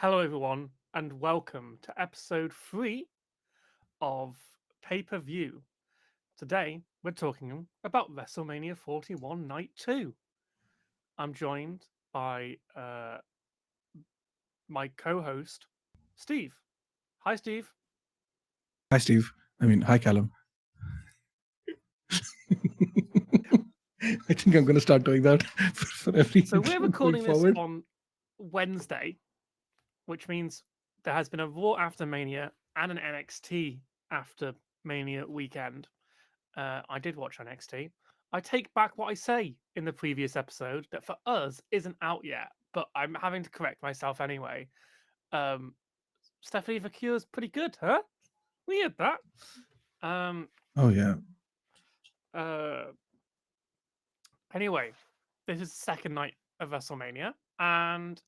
Hello, everyone, and welcome to episode 3 of Pay Per View. Today, we're talking about WrestleMania 41 Night 2. I'm joined by my co host, Steve. Hi, Steve. Hi, Steve. Hi, Kallum. I think I'm going to start doing that for every So, we're intro going recording this forward. on Wednesday, which means there has been a Raw after Mania and an NXT after Mania weekend. I did watch NXT. I take back what I say in the previous episode that for us isn't out yet, but I'm having to correct myself anyway. Um, Stephanie Vacure's pretty good, huh? Weird that. Um, Oh, yeah. uh, anyway, this is the second night of WrestleMania, and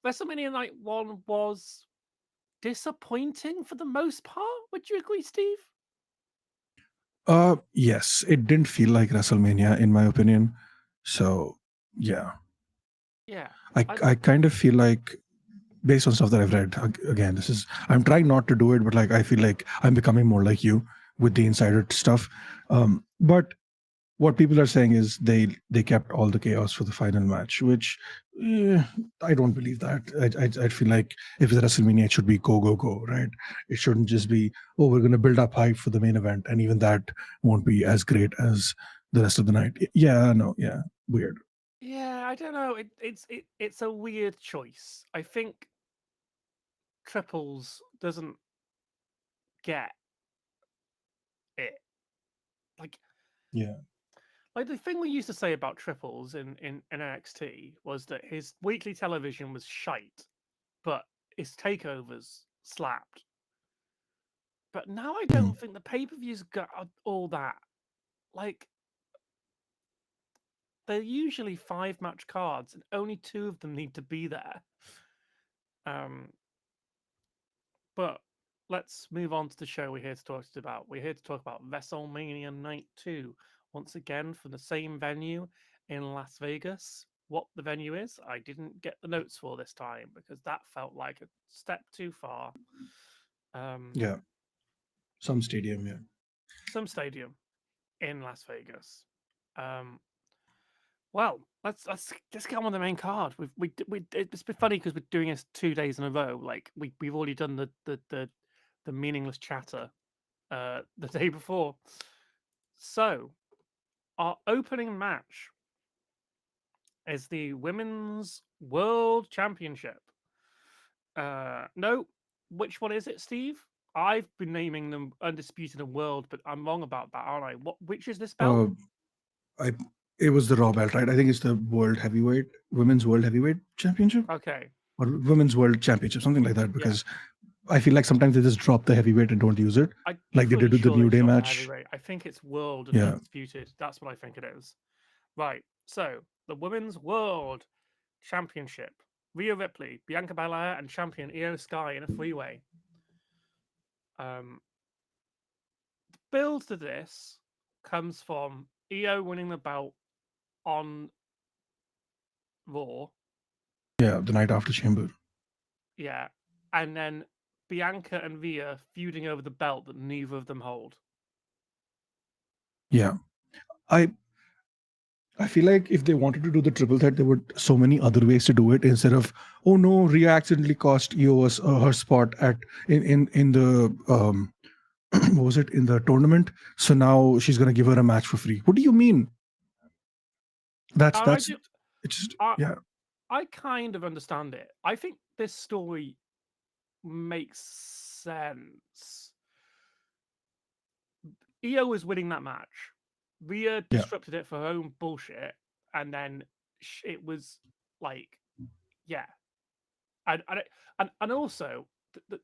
WrestleMania Night 1 was disappointing for the most part. Would you agree, Steve? Yes, it didn't feel like WrestleMania, in my opinion. So, yeah. Yeah. I, I kind of feel like, based on stuff that I've read, again, I'm trying not to do it, but like, I feel like I'm becoming more like you with the insider stuff. But what people are saying is they kept all the chaos for the final match, which I don't believe that. I feel like if it's WrestleMania, it should be go go go, right? It shouldn't just be, oh, we're going to build up hype for the main event, and even that won't be as great as the rest of the night. Yeah, no, yeah, weird. yeah, I don't know. It's a weird choice. I think triples doesn't get it. Like Yeah. like the thing we used to say about triples in NXT was that his weekly television was shite, but his takeovers slapped. But now I Mm. don't think the pay-per-views got all that. Like they're usually 5 match cards and only two of them need to be there. Um but let's move on to the show we're here to talk about. We're here to talk about WrestleMania Night 2, once again from the same venue in Las Vegas. What the venue is, I didn't get the notes for this time because that felt like a step too far. Um, Yeah, some stadium. Yeah. some stadium in Las Vegas. Um, well, let's get on with the main card. It's been funny because we're doing this 2 days in a row. Like we've already done the meaningless chatter the day before. So, our opening match is the Women's World Championship. No, which one is it, Steve? I've been naming them Undisputed and World, but I'm wrong about that, aren't I? Which is this belt? Uh, I It was the Raw belt, right? I think it's the Women's World Heavyweight Championship, Okay. or Women's World Championship, something like that. Yeah. Because I feel like sometimes they just drop the heavyweight and don't use it, I'm like they pretty did with the sure New they Day dropped the match. heavyweight. I think it's World and Yeah, Undisputed. That's what I think it is. Right. So, the Women's World Championship. Rhea Ripley, Bianca Belair, and champion Io Sky in a freeway. Um, build to this comes from Io winning the belt on Raw, yeah, the night after Chamber. yeah, and then Bianca and Rhea feuding over the belt that neither of them hold. Yeah, I I feel like if they wanted to do the triple threat, there were so many other ways to do it instead of, oh no, Rhea accidentally cost EOS her spot at in the what was it, in the tournament, so now she's gonna give her a match for free. What do you mean? I That's do, it's just, I yeah. I kind of understand it. I think this story makes sense. Io was winning that match. Rhea Yeah, disrupted it for her own bullshit, and then it was like, yeah, and and also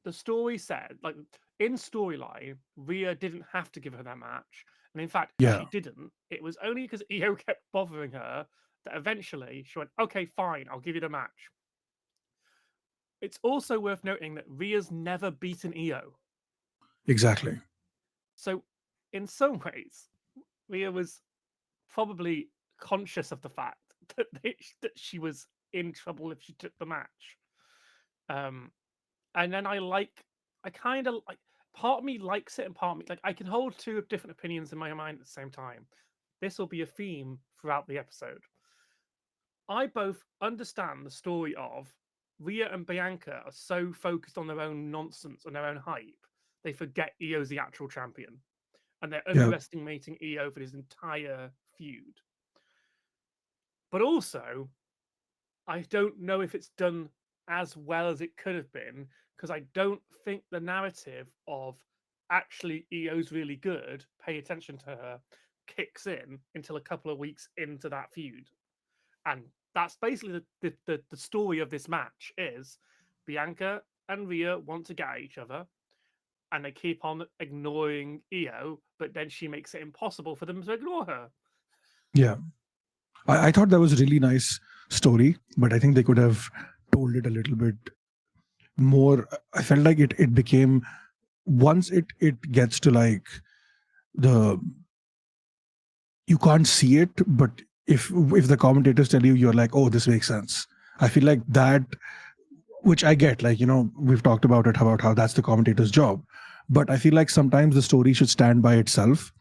the story said like in storyline, Rhea didn't have to give her that match, and in fact, yeah, she didn't. It was only because Io kept bothering her that eventually she went, "Okay, fine, I'll give you the match." It's also worth noting that Rhea's never beaten Io, exactly. so in some ways, Rhea was probably conscious of the fact that that she was in trouble if she took the match. Um, and then I kind of like, part of me likes it and part of me, like, I can hold two different opinions in my mind at the same time. This will be a theme throughout the episode. I both understand the story of Rhea and Bianca are so focused on their own nonsense and their own hype, they forget Io's the actual champion. And they're Yeah. underestimating Io for this entire feud. But also, I don't know if it's done as well as it could have been, because I don't think the narrative of actually Io's really good, pay attention to her, kicks in until a couple of weeks into that feud. And that's basically the story of this match is Bianca and Rhea want to get at each other, and they keep on ignoring Io, but then she makes it impossible for them to ignore her. Yeah. I thought that was a really nice story, but I think they could have told it a little bit more. I felt like it became, once it gets to like the, you can't see it, but if the commentators tell you, you're like, oh, this makes sense. I feel like that, which I get, like, we've talked about it, about how that's the commentator's job, but I feel like sometimes the story should stand by itself,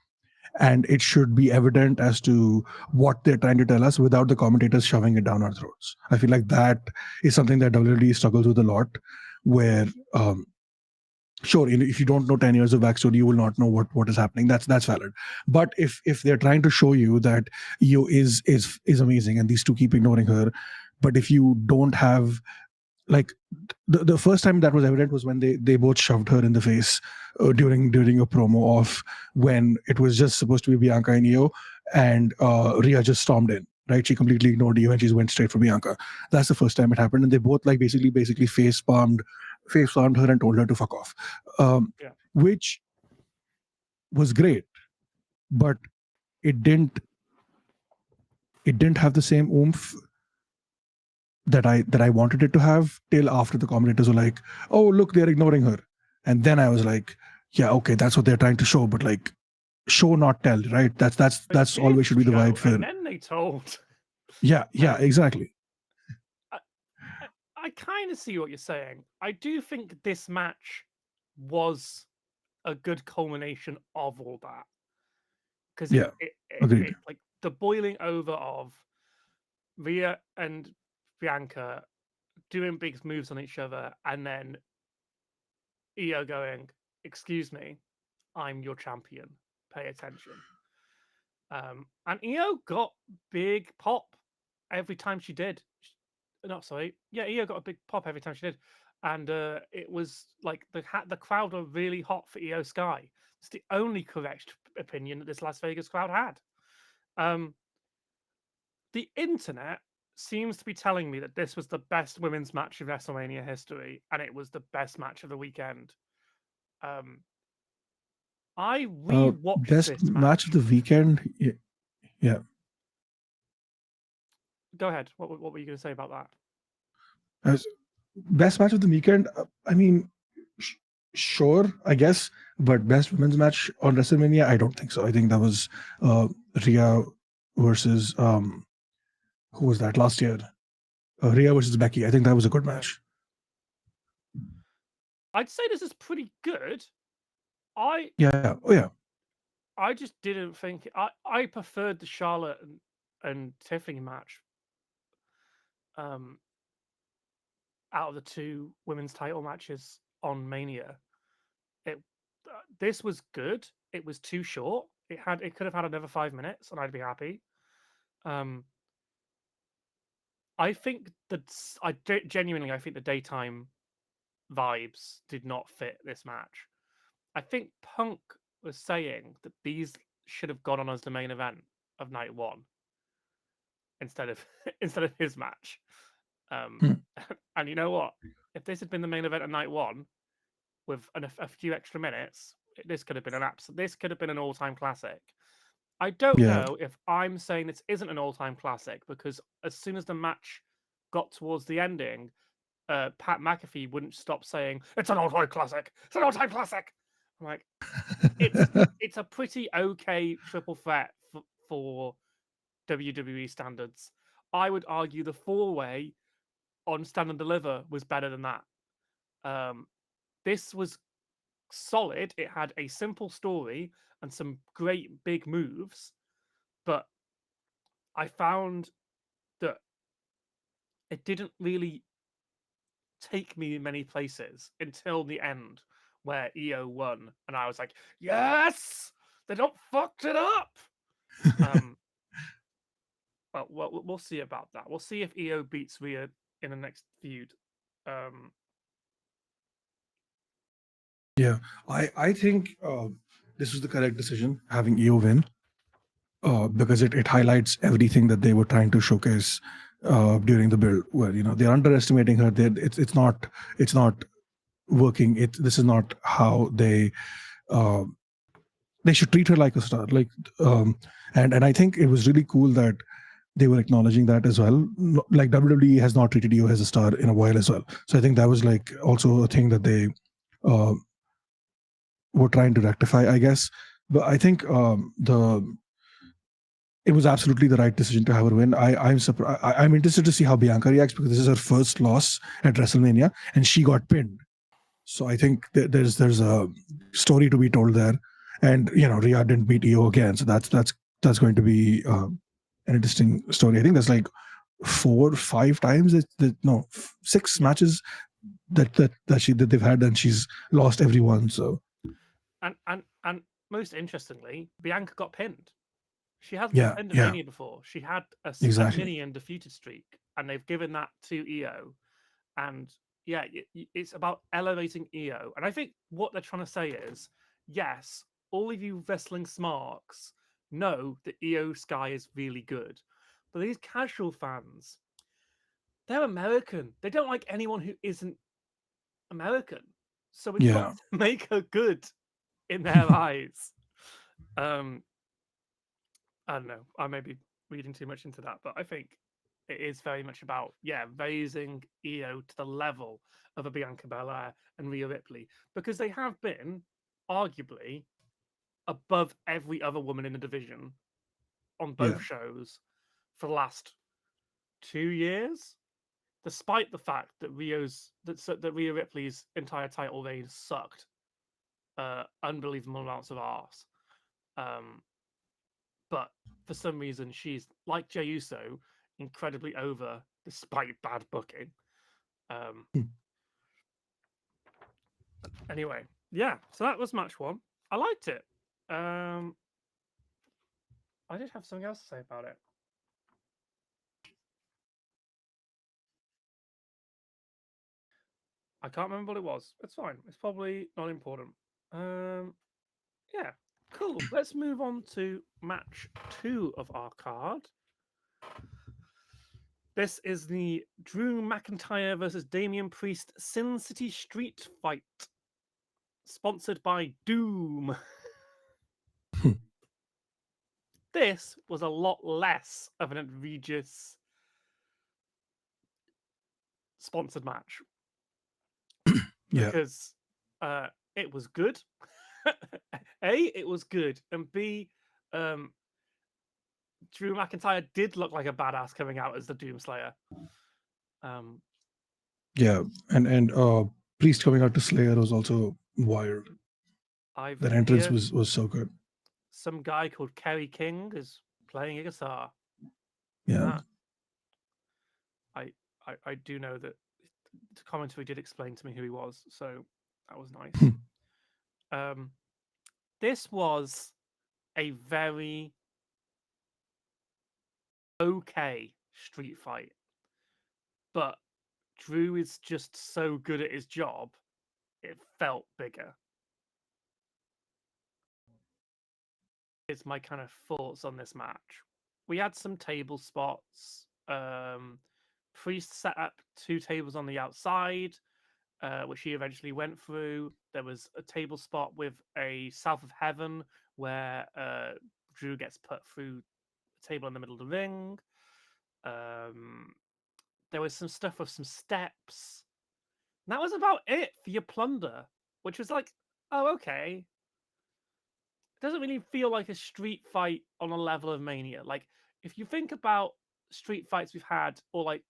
and it should be evident as to what they're trying to tell us without the commentators shoving it down our throats. I feel like that is something that WWE struggles with a lot, where sure, if you don't know 10 years of backstory, you will not know what is happening. That's valid. But if they're trying to show you that Io is amazing and these two keep ignoring her, but if you don't have, like, the first time that was evident was when they both shoved her in the face during a promo of when it was just supposed to be Bianca and Io, and Rhea just stormed in. Right, she completely ignored Io and she went straight for Bianca. That's the first time it happened, and they both like basically face palmed her and told her to fuck off, Yeah. which was great, but it didn't it didn't have the same oomph that I wanted it to have till after the commentators were like, "Oh, look, they're ignoring her," and then I was like, "Yeah, okay, that's what they're trying to show, but like, show not tell, right? They That's did always should be the vibe show, for." and then they told. Yeah, Um, exactly. I, I kind of see what you're saying. I do think this match was a good culmination of all that, because Yeah, agreed. it like the boiling over of Rhea and Bianca doing big moves on each other, and then Io going, "Excuse me, I'm your champion. Pay attention." And Io got big pop every time she did. No, sorry, yeah, Io got a big pop every time she did, and it was like the crowd were really hot for Io Sky. It's the only correct opinion that this Las Vegas crowd had. Um, the internet seems to be telling me that this was the best women's match of WrestleMania history, and it was the best match of the weekend. Um, I rewatched Best this match of match. the weekend. Yeah. Go ahead. What were you going to say about that? As best match of the weekend. I mean, sh- sure, I guess, but best women's match on WrestleMania, I don't think so. I think that was uh, Rhea versus who was that last year? Rhea versus Becky. I think that was a good Yeah, match. I'd say this is pretty good. I Yeah. Oh yeah. I just didn't think I preferred the Charlotte and Tiffany match um out of the two women's title matches on Mania. It This was good. It was too short. It could have had another 5 minutes and I'd be happy. Um I think that genuinely I think the daytime vibes did not fit this match. I think Punk was saying that these should have gone on as the main event of night one instead of instead of his match. Um, Hmm. and you know what? If this had been the main event of night one with a few extra minutes, this could have been this could have been an all-time classic. I don't Yeah. know if I'm saying this isn't an all-time classic because as soon as the match got towards the ending, Pat McAfee wouldn't stop saying it's an all-time classic. It's an all-time classic. I'm like, it's a pretty okay triple threat for WWE standards. I would argue the four-way on Stand and Deliver was better than that. Um, this was solid. It had a simple story and some great big moves, but I found that it didn't really take me many places until the end where EO won, and I was like, yes, they don't fucked it up. Um, well, we'll see about that. We'll see if EO beats Rhea in the next feud. Um, Yeah, I think this was the correct decision having EO win, because it highlights everything that they were trying to showcase during the build. Where they're underestimating her. It's not working. This is not how uh, they should treat her like a star. Um, and I think it was really cool that they were acknowledging that as well. Like WWE has not treated you as a star in a while as well. So I think that was like also a thing that they uh, were trying to rectify, I guess. But I think the it was absolutely the right decision to have her win. I'm surprised. I'm interested to see how Bianca reacts because this is her first loss at WrestleMania, and she got pinned. So I think there's a story to be told there, and Rhea didn't beat Io again, so that's going to be an interesting story. I think there's like 4, 5 times no, 6 matches that they've had, and she's lost every one. So and most interestingly, Bianca got pinned. She hasn't been yeah, pinned at yeah, Mania before. She had a exactly. mini undefeated streak, and they've given that to EO. And yeah, it's about elevating EO. And I think what they're trying to say is, yes, all of you wrestling smarks know that EO Sky is really good, but these casual fans, they're American. They don't like anyone who isn't American. So we've got Yeah. to make her good in their eyes. Um, I don't know. I may be reading too much into that, but I think it is very much about raising EO to the level of a Bianca Belair and Rhea Ripley because they have been arguably above every other woman in the division on Yeah. both shows for the last 2 years, despite the fact that that Rhea Ripley's entire title reign sucked unbelievable amounts of arse. Um, but for some reason she's like Jey Uso, incredibly over despite bad booking. Um, anyway, yeah, so that was match one. I liked it. Um, I did have something else to say about it. I can't remember what it was. It's fine. It's probably not important. Um, yeah, cool. Let's move on to match two of our card. This is the Drew McIntyre versus Damian Priest Sin City Street Fight, sponsored by Doom. This was a lot less of an egregious sponsored match Yeah. because it was good. A, it was good, and B, um, Drew McIntyre did look like a badass coming out as the Doomslayer. Um, Yeah. And Priest coming out to Slayer was also wild. I've That entrance here was so good. some guy called Kerry King is playing a guitar. Yeah. Ah, I, I do know that the commentary did explain to me who he was, so that was nice. Um, this was a very okay street fight, but Drew is just so good at his job, it felt bigger. It's my kind of thoughts on this match. We had some table spots. Priest set up two tables on the outside, which he eventually went through. There was a table spot with a South of Heaven where Drew gets put through a table in the middle of the ring. Um, there was some stuff with some steps. And that was about it for your plunder, which was like, oh, okay. It doesn't really feel like a street fight on a level of Mania. Like, if you think about street fights we've had, or like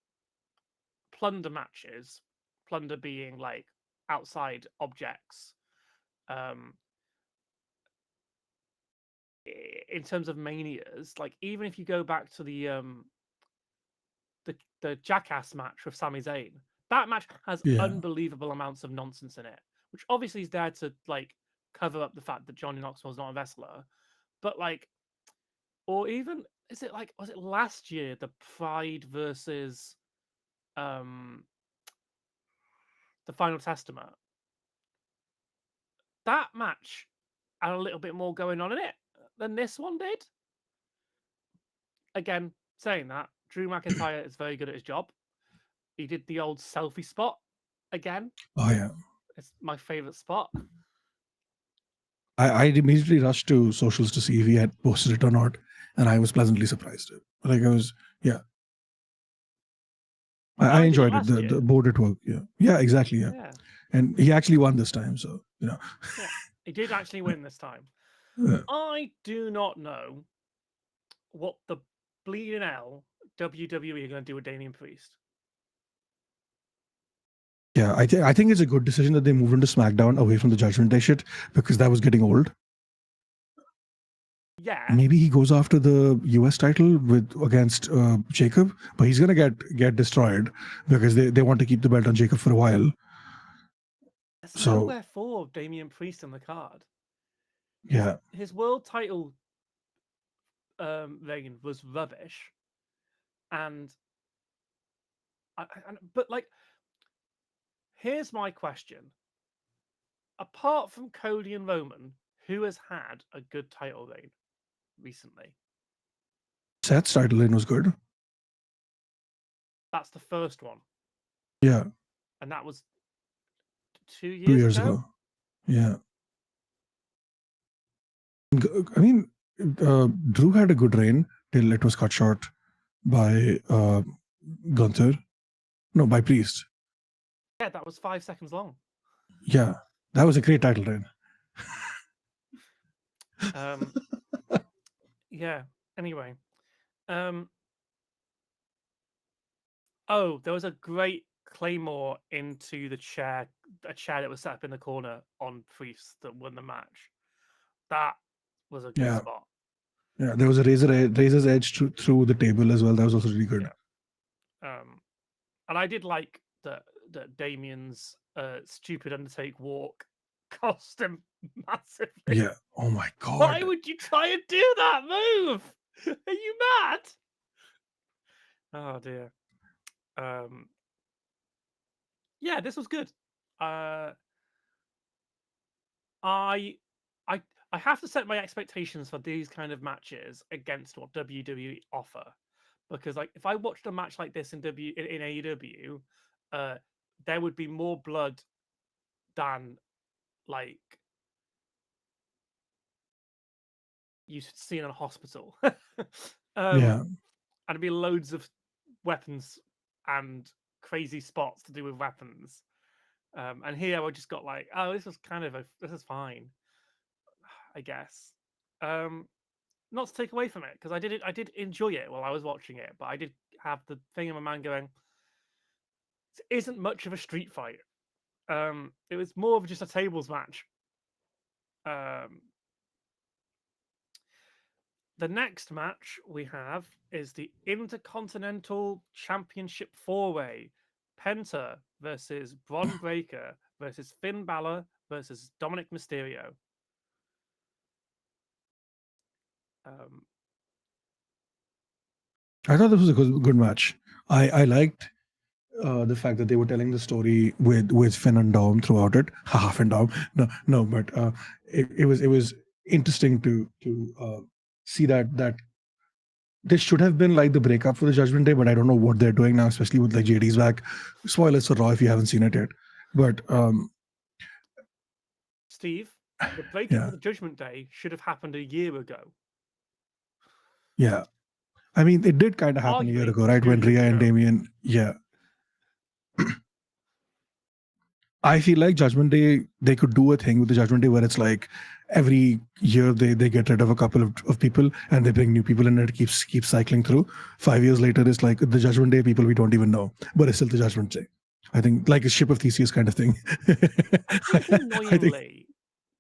plunder matches, plunder being like outside objects. In terms of manias, like even if you go back to the Jackass match with Sami Zayn, that match has Yeah. unbelievable amounts of nonsense in it, which obviously is there to like cover up the fact that Johnny Knoxville's not a wrestler. But like, or even is it like, was it last year the Pride versus um the Final Testament? That match had a little bit more going on in it than this one did. Again, saying that, Drew McIntyre is very good at his job. He did the old selfie spot again. Oh yeah. It's my favorite spot. I immediately rushed to socials to see if he had posted it or not, and I was pleasantly surprised. Like I was, yeah, I Oh, he did it enjoyed it. last The year. board it worked. Yeah, yeah, exactly. Yeah, Yeah, and he actually won this time. So yeah. He did actually win this time. yeah. I do not know what the bleeding hell WWE are going to do with Damian Priest. Yeah, I think it's a good decision that they moved into SmackDown away from the Judgment Day shit because that was getting old. Yeah, Maybe he goes after the US title with against Jacob, but he's gonna get destroyed because they want to keep the belt on Jacob for a while. there's So nowhere for Damian Priest on the card. yeah, His world title reign was rubbish, and but like, here's my question: apart from Cody and Roman, who has had a good title reign recently? Seth's title reign was good. That's the first one, Yeah, and that was 2 years 2 years ago. ago. Yeah, I mean, Drew had a good reign till it was cut short by Gunther. No, by Priest. Yeah, that was 5 seconds long. Yeah, that was a great title reign. Yeah. Anyway, oh, there was a great claymore into the chair, a chair that was set up in the corner on Priest that won the match. That was a good Yeah, spot. yeah. There was a razor's edge through the table as well. That was also really good. Yeah. And I did like that Damien's stupid Undertake walk cost him massively. Yeah. Oh my god. Why would you try and do that move? Are you mad? Oh dear. Yeah, this was good. I I I have to set my expectations for these kind of matches against what WWE offer, because like if I watched a match like this in AEW, there would be more blood than like you see in a hospital. Yeah. And it'd be loads of weapons and crazy spots to do with weapons. And here I just got like, oh, this is fine, I guess. Not to take away from it, because I did enjoy it while I was watching it, but I did have the thing in my mind going, it isn't much of a street fight. It was more of just a tables match. The next match we have is the Intercontinental Championship 4-way. Penta versus Bron Breakker versus Finn Balor versus Dominic Mysterio. I thought this was a good match. I liked the fact that they were telling the story with Finn and Dom throughout it. Haha, Finn Dom. No, but it was interesting to see that this should have been like the breakup for the Judgment Day, but I don't know what they're doing now, especially with like JD's back. Spoilers for Raw if you haven't seen it yet. But Steve, the breakup yeah, of the Judgment Day should have happened a year ago. yeah. I mean, it did kind of happen a year Arguably ago, right? 2 When years Rhea and ago. Damien, yeah. I feel like Judgment Day, they could do a thing with the Judgment Day where it's like every year they get rid of a couple of people and they bring new people in and it keeps cycling through. 5 years later, it's like the Judgment Day people we don't even know, but it's still the Judgment Day. I think like a ship of Theseus kind of thing. I think I think annoyingly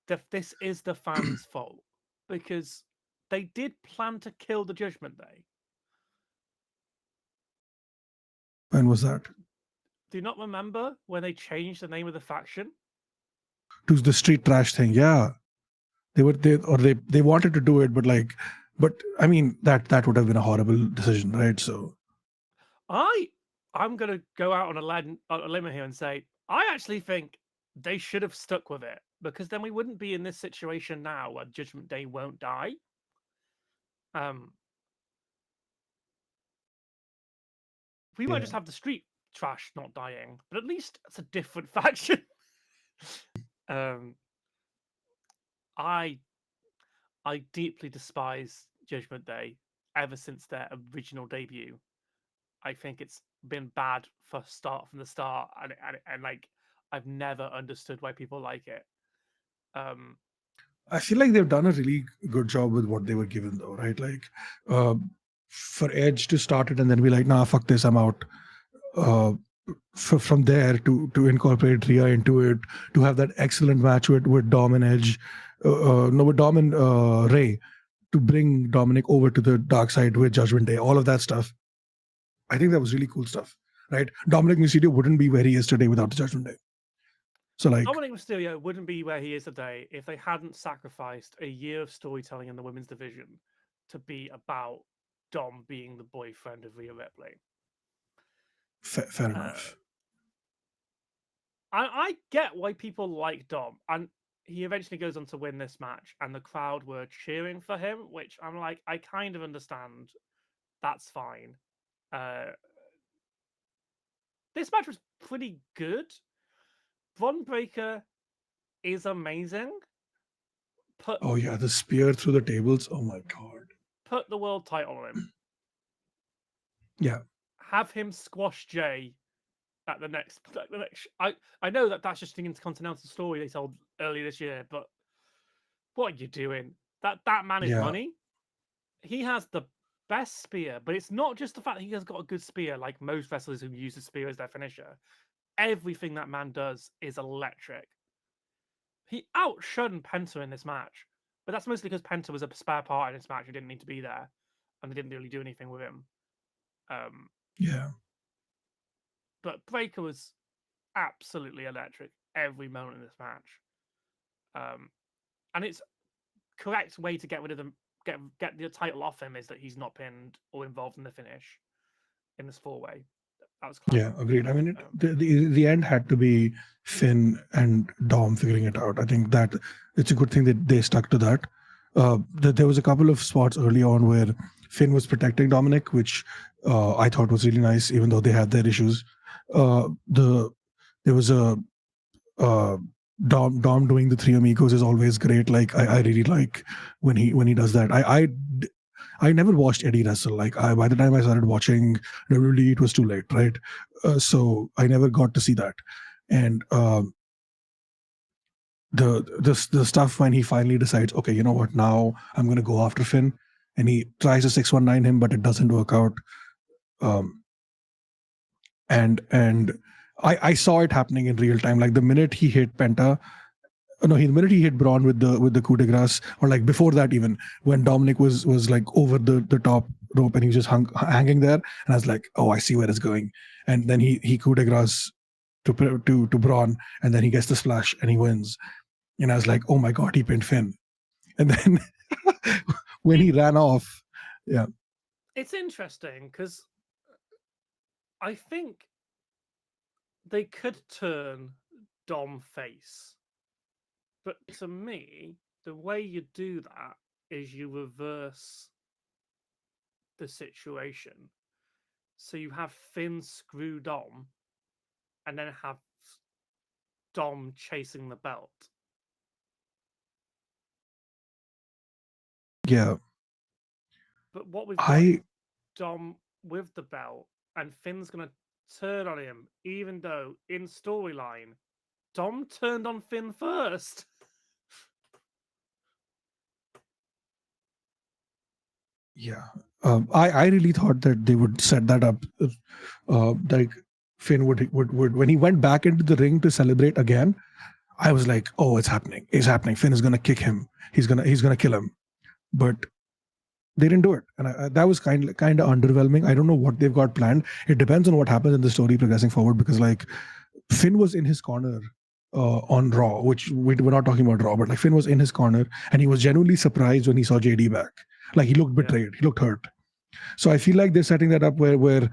that this is the fans' fault because they did plan to kill the Judgment Day. when was that? Do you not remember when they changed the name of the faction? To the street trash thing. Yeah, they wanted to do it, but like, but I mean that would have been a horrible decision, right? So I'm gonna go out on a limb here and say I actually think they should have stuck with it because then we wouldn't be in this situation now where Judgment Day won't die. Um, we might yeah, just have the street trash not dying, but at least it's a different faction. um, I I deeply despise Judgment Day ever since their original debut. I think it's been bad from the start, and like I've never understood why people like it. Um, I feel like they've done a really good job with what they were given, though, right? Like, uh, for Edge to start it and then be like, nah, fuck this, I'm out. Uh, from there to incorporate Rhea into it, to have that excellent match with Dom and Edge, no, with Dom and Ray, to bring Dominic over to the dark side with Judgment Day, all of that stuff. I think that was really cool stuff, right? Dominic Mysterio wouldn't be where he is today without the Judgment Day. So like, Dominic Mysterio wouldn't be where he is today if they hadn't sacrificed a year of storytelling in the women's division to be about Dom being the boyfriend of Rhea Ripley. fair Uh, enough. I get why people like Dom, and he eventually goes on to win this match, and the crowd were cheering for him, which I'm like, I kind of understand. That's fine. Uh, this match was pretty good. Bron Breakker is amazing. Put Oh yeah, the spear through the tables. Oh my god. put the world title on him. Yeah, Have him squash Jay at the next. I know that that's just an intercontinental story they told earlier this year, but what are you doing? That man is yeah, money. He has the best spear, but it's not just the fact that he has got a good spear like most wrestlers who use the spear as their finisher. Everything that man does is electric. He outshone Penta in this match, but that's mostly because Penta was a spare part in this match who didn't need to be there, and they didn't really do anything with him. Um, yeah. but Breaker was absolutely electric every moment in this match. Um, and it's correct way to get rid of them, get the title off him is that he's not pinned or involved in the finish in this 4-way. That was Yeah, clever. agreed. I mean, Um, the end had to be Finn and Dom figuring it out. I think that it's a good thing that they stuck to that. There was a couple of spots early on where Finn was protecting Dominic, which I thought was really nice, even though they had their issues. There was a uh, Dom doing the Three Amigos is always great. Like I really like when he does that. I never watched Eddie wrestle. Like by the time I started watching WWE, it was too late, right? So I never got to see that. And the stuff when he finally decides, okay, you know what? Now I'm going to go after Finn, and he tries to 619 him, but it doesn't work out. Um, and I saw it happening in real time. Like the minute he hit Penta, no, the minute he hit Braun with the coup de grace, or like before that, even when Dominic was like over the top rope and he was just hanging there, and I was like, oh, I see where it's going. And then he coup de grace to Braun, and then he gets the splash and he wins. And I was like, oh my god, he pinned Finn. And then when he it, ran off, yeah, it's interesting because I think they could turn Dom face, but to me, the way you do that is you reverse the situation. So you have Finn screw Dom, and then have Dom chasing the belt. yeah, But what we've got is I Dom with the belt, and Finn's gonna turn on him, even though in storyline, Dom turned on Finn first. yeah, I really thought that they would set that up, like Finn would when he went back into the ring to celebrate again, I was like, oh, it's happening. It's happening. Finn is gonna kick him. He's gonna kill him. But they didn't do it, and that was kind of underwhelming. I don't know what they've got planned. It depends on what happens in the story progressing forward, because like Finn was in his corner on Raw, which we're not talking about Raw, but like Finn was in his corner, and he was genuinely surprised when he saw JD back. Like he looked Yeah. betrayed. He looked hurt. So I feel like they're setting that up where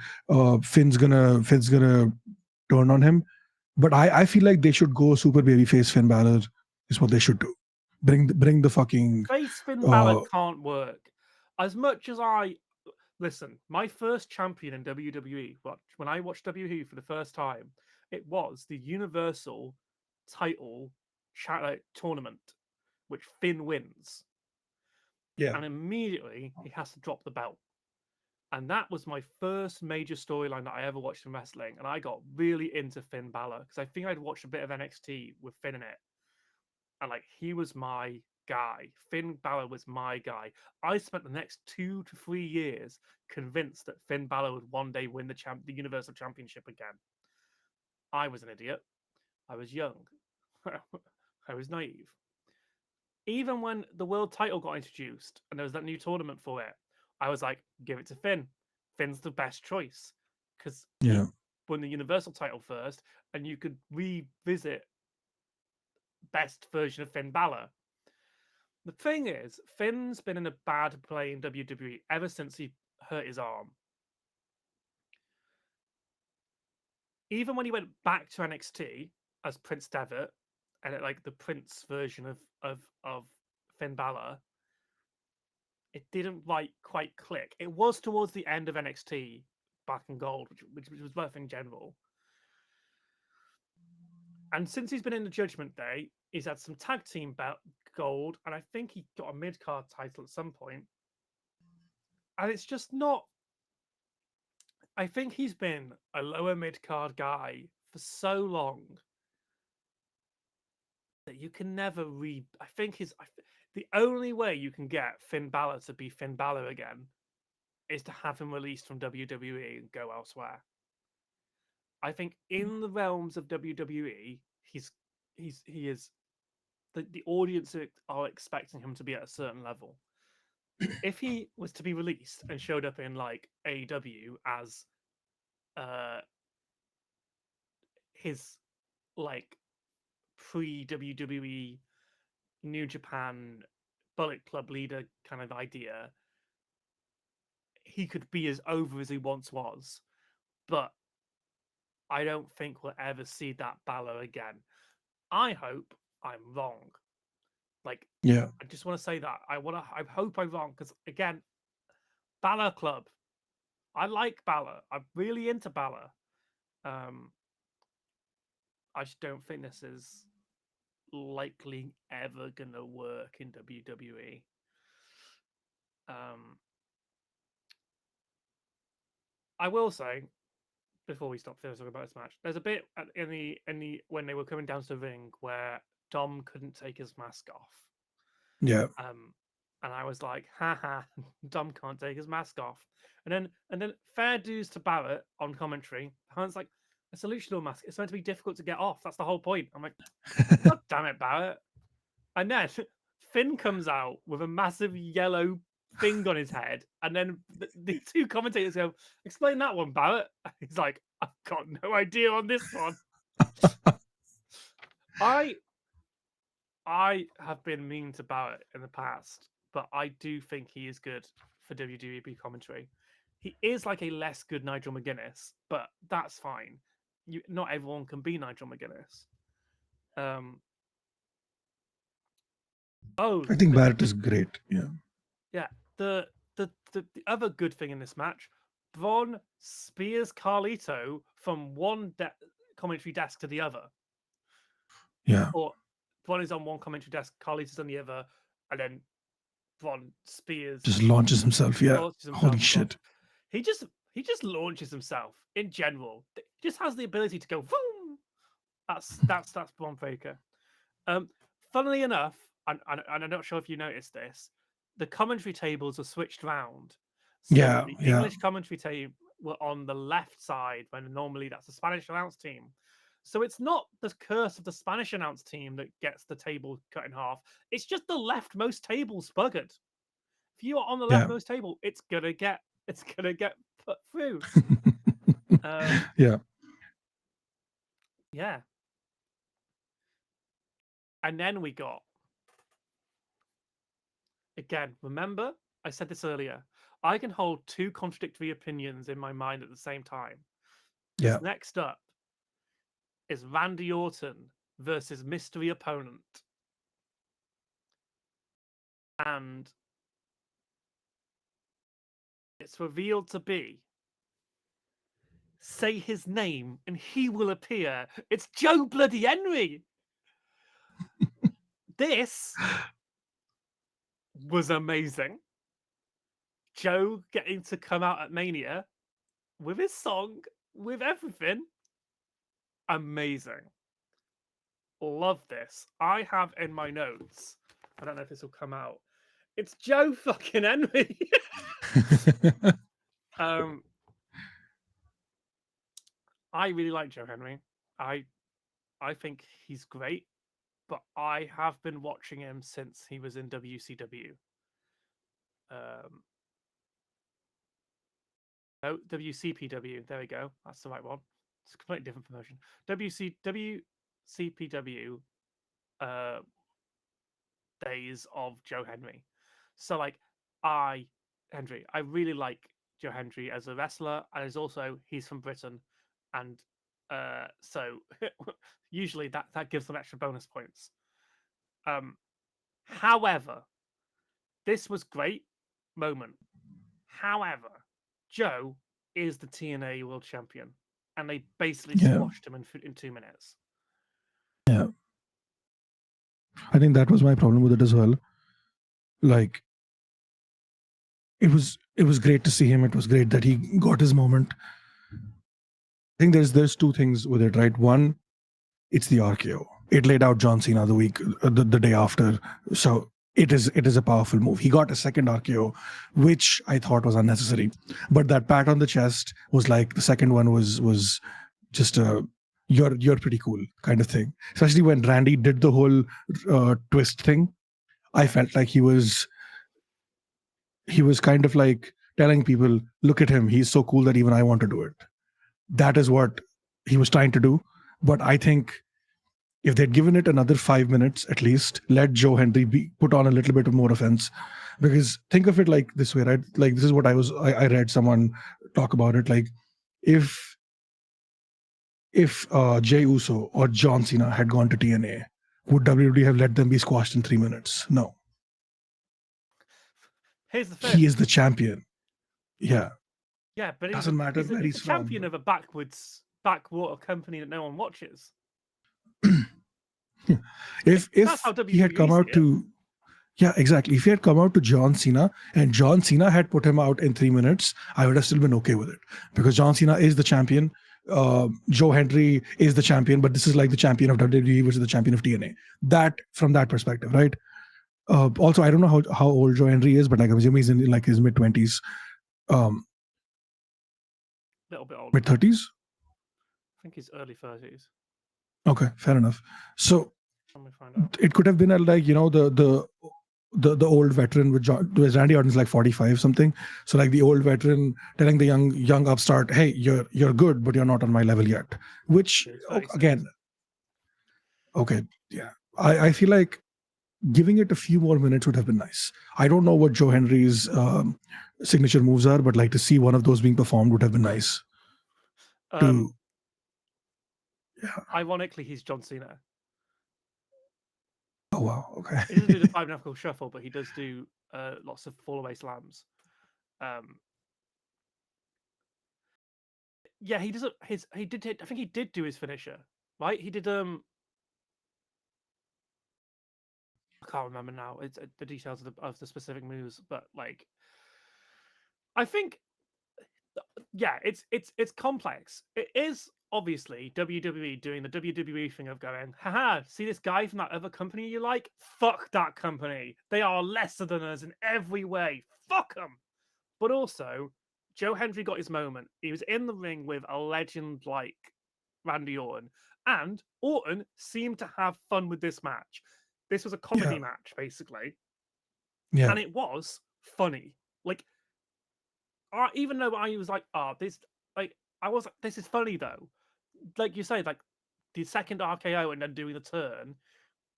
Finn's gonna turn on him. But I feel like they should go super babyface Finn Balor is what they should do. Bring the fucking Face Finn Balor uh can't work. As much as I listen, my first champion in WWE, when I watched WWE for the first time, it was the Universal title tournament, which Finn wins. yeah And immediately he has to drop the belt. And that was my first major storyline that I ever watched in wrestling. And I got really into Finn Balor because I think I'd watched a bit of NXT with Finn in it. And like he was my guy. Finn Balor was my guy. I spent the next 2 to 3 years convinced that Finn Balor would one day win the Universal Championship again. I was an idiot. I was young. I was naive. Even when the world title got introduced and there was that new tournament for it, I was like, give it to Finn. Finn's the best choice because yeah. he won the Universal title first, and you could revisit best version of Finn Balor. The thing is, Finn's been in a bad play in WWE ever since he hurt his arm. Even when he went back to NXT as Prince Devitt, and like the Prince version of Finn Balor, it didn't quite click. It was towards the end of NXT Black and Gold, which was worth in general. And since he's been in the Judgment Day, he's had some tag team belt gold, and I think he got a mid card title at some point. And it's just not. I think he's been a lower mid card guy for so long that you can never I think the only way you can get Finn Balor to be Finn Balor again is to have him released from WWE and go elsewhere. I think in the realms of WWE, he is the audience are expecting him to be at a certain level. If he was to be released and showed up in like AEW as uh his like pre WWE New Japan Bullet Club leader kind of idea, he could be as over as he once was. But I don't think we'll ever see that Balor again. I hope I'm wrong. Like, Yeah. I just want to say that I hope I'm wrong because again, Balor Club. I like Balor. I'm really into Balor. Um, I just don't think this is likely ever gonna work in WWE. Um, I will say before we stop talking about this match, there's a bit in the when they were coming down to the ring where Dom couldn't take his mask off. Yeah. And I was like, haha, Dom can't take his mask off. And then fair dues to Barrett on commentary. Hans like, a solutional mask. It's meant to be difficult to get off. That's the whole point. I'm like, God damn it, Barrett. And then Finn comes out with a massive yellow thing on his head. And then the two commentators go, explain that one, Barrett. He's like, I've got no idea on this one. I have been mean to Barrett in the past, but I do think he is good for WWE commentary. He is like a less good Nigel McGuinness, but that's fine. Not everyone can be Nigel McGuinness. Um, oh, I think Barrett is great. Yeah. yeah. The other good thing in this match, Braun spears Carlito from one commentary desk to the other, Yeah. or Braun is on one commentary desk, Carlito's on the other, and then Braun spears Just launches himself. Yeah. launches Holy himself across. shit. He just launches himself in general. He just has the ability to go boom. That's Braun Breaker. Um, funnily enough, and I'm not sure if you noticed this, the commentary tables are switched round. So Yeah. the Yeah. English commentary table were on the left side when normally that's the Spanish announce team. So it's not the curse of the Spanish announce team that gets the table cut in half. It's just the leftmost table's buggered. If you are on the Yeah. leftmost table, it's gonna get put through. Yeah. Yeah. And then we got again, remember, I said this earlier. I can hold two contradictory opinions in my mind at the same time. Yeah. Because next up is Randy Orton versus mystery opponent. And it's revealed to be say his name and he will appear. It's Joe Bloody Henry. This was amazing. Joe getting to come out at Mania with his song, with everything. Amazing. Love this. I have in my notes, I don't know if this will come out. It's Joe fucking Henry. um, I really like Joe Henry. I I think he's great, but I have been watching him since he was in WCW. Um, oh, WCPW. There we go. That's the right one. It's a completely different promotion. WCPW uh, days of Joe Henry. So like I really like Joe Hendry as a wrestler, and he's from Britain, and so usually that gives them extra bonus points. Um, however, this was great moment. However, Joe is the TNA World Champion, and they basically Yeah. squashed him in 2 minutes. Yeah. I think that was my problem with it as well. Like, it was great to see him. It was great that he got his moment. I think there's two things with it, right? One, it's the RKO. It laid out John Cena the day after, so it is a powerful move. He got a second RKO, which I thought was unnecessary, but that pat on the chest was like the second one was just a you're pretty cool kind of thing. Especially when Randy did the whole twist thing, I felt like he was kind of like telling people, look at him, he's so cool that even I want to do it. That is what he was trying to do. But I think if they'd given it another 5 minutes at least, let Joe Henry be put on a little bit of more offense. Because think of it like this way, right? Like this is what I read someone talk about it. Like if Jay Uso or John Cena had gone to TNA, would WWE have let them be squashed in 3 minutes? No. Here's the He thing. is the champion. Yeah. Yeah, but Doesn't matter where he's he's the from. champion of a backwater company that no one watches. That's If how he had WWE come see out it. to Yeah, exactly. If he had come out to John Cena and John Cena had put him out in 3 minutes, I would have still been okay with it because John Cena is the champion. Joe Hendry is the champion, but this is like the champion of WWE versus the champion of TNA. That from that perspective, right? Also, I don't know how old Joe Hendry is, but like I'm assuming he's in like his mid-20s, A little bit older. mid-30s. I think he's early 30s. Okay, fair enough. So Let me find out. it could have been like the old veteran with Randy Orton's like 45 something. So like the old veteran telling the young upstart, hey, you're good, but you're not on my level yet. Which He's 36. again, okay, yeah. I feel like giving it a few more minutes would have been nice. I don't know what Joe Henry's signature moves are, but like to see one of those being performed would have been nice. To Yeah. Ironically, he's John Cena. Oh wow. Okay. He doesn't do the five knuckle shuffle, but he does do lots of fall away slams. Yeah, he doesn't. He did. I think he did do his finisher, right? He did. I can't remember now. It's the details of the specific moves, but like, I think, yeah, it's complex. It is obviously WWE doing the WWE thing of going, haha, see this guy from that other company you like? Fuck that company. They are lesser than us in every way. Fuck them. But also, Joe Hendry got his moment. He was in the ring with a legend like Randy Orton, and Orton seemed to have fun with this match. This was a Yeah. comedy match, basically, Yeah. and it was funny. Like, even though I was like, "Oh, this," like, I was like, "This is funny," though. Like you say, like the second RKO and then doing the turn,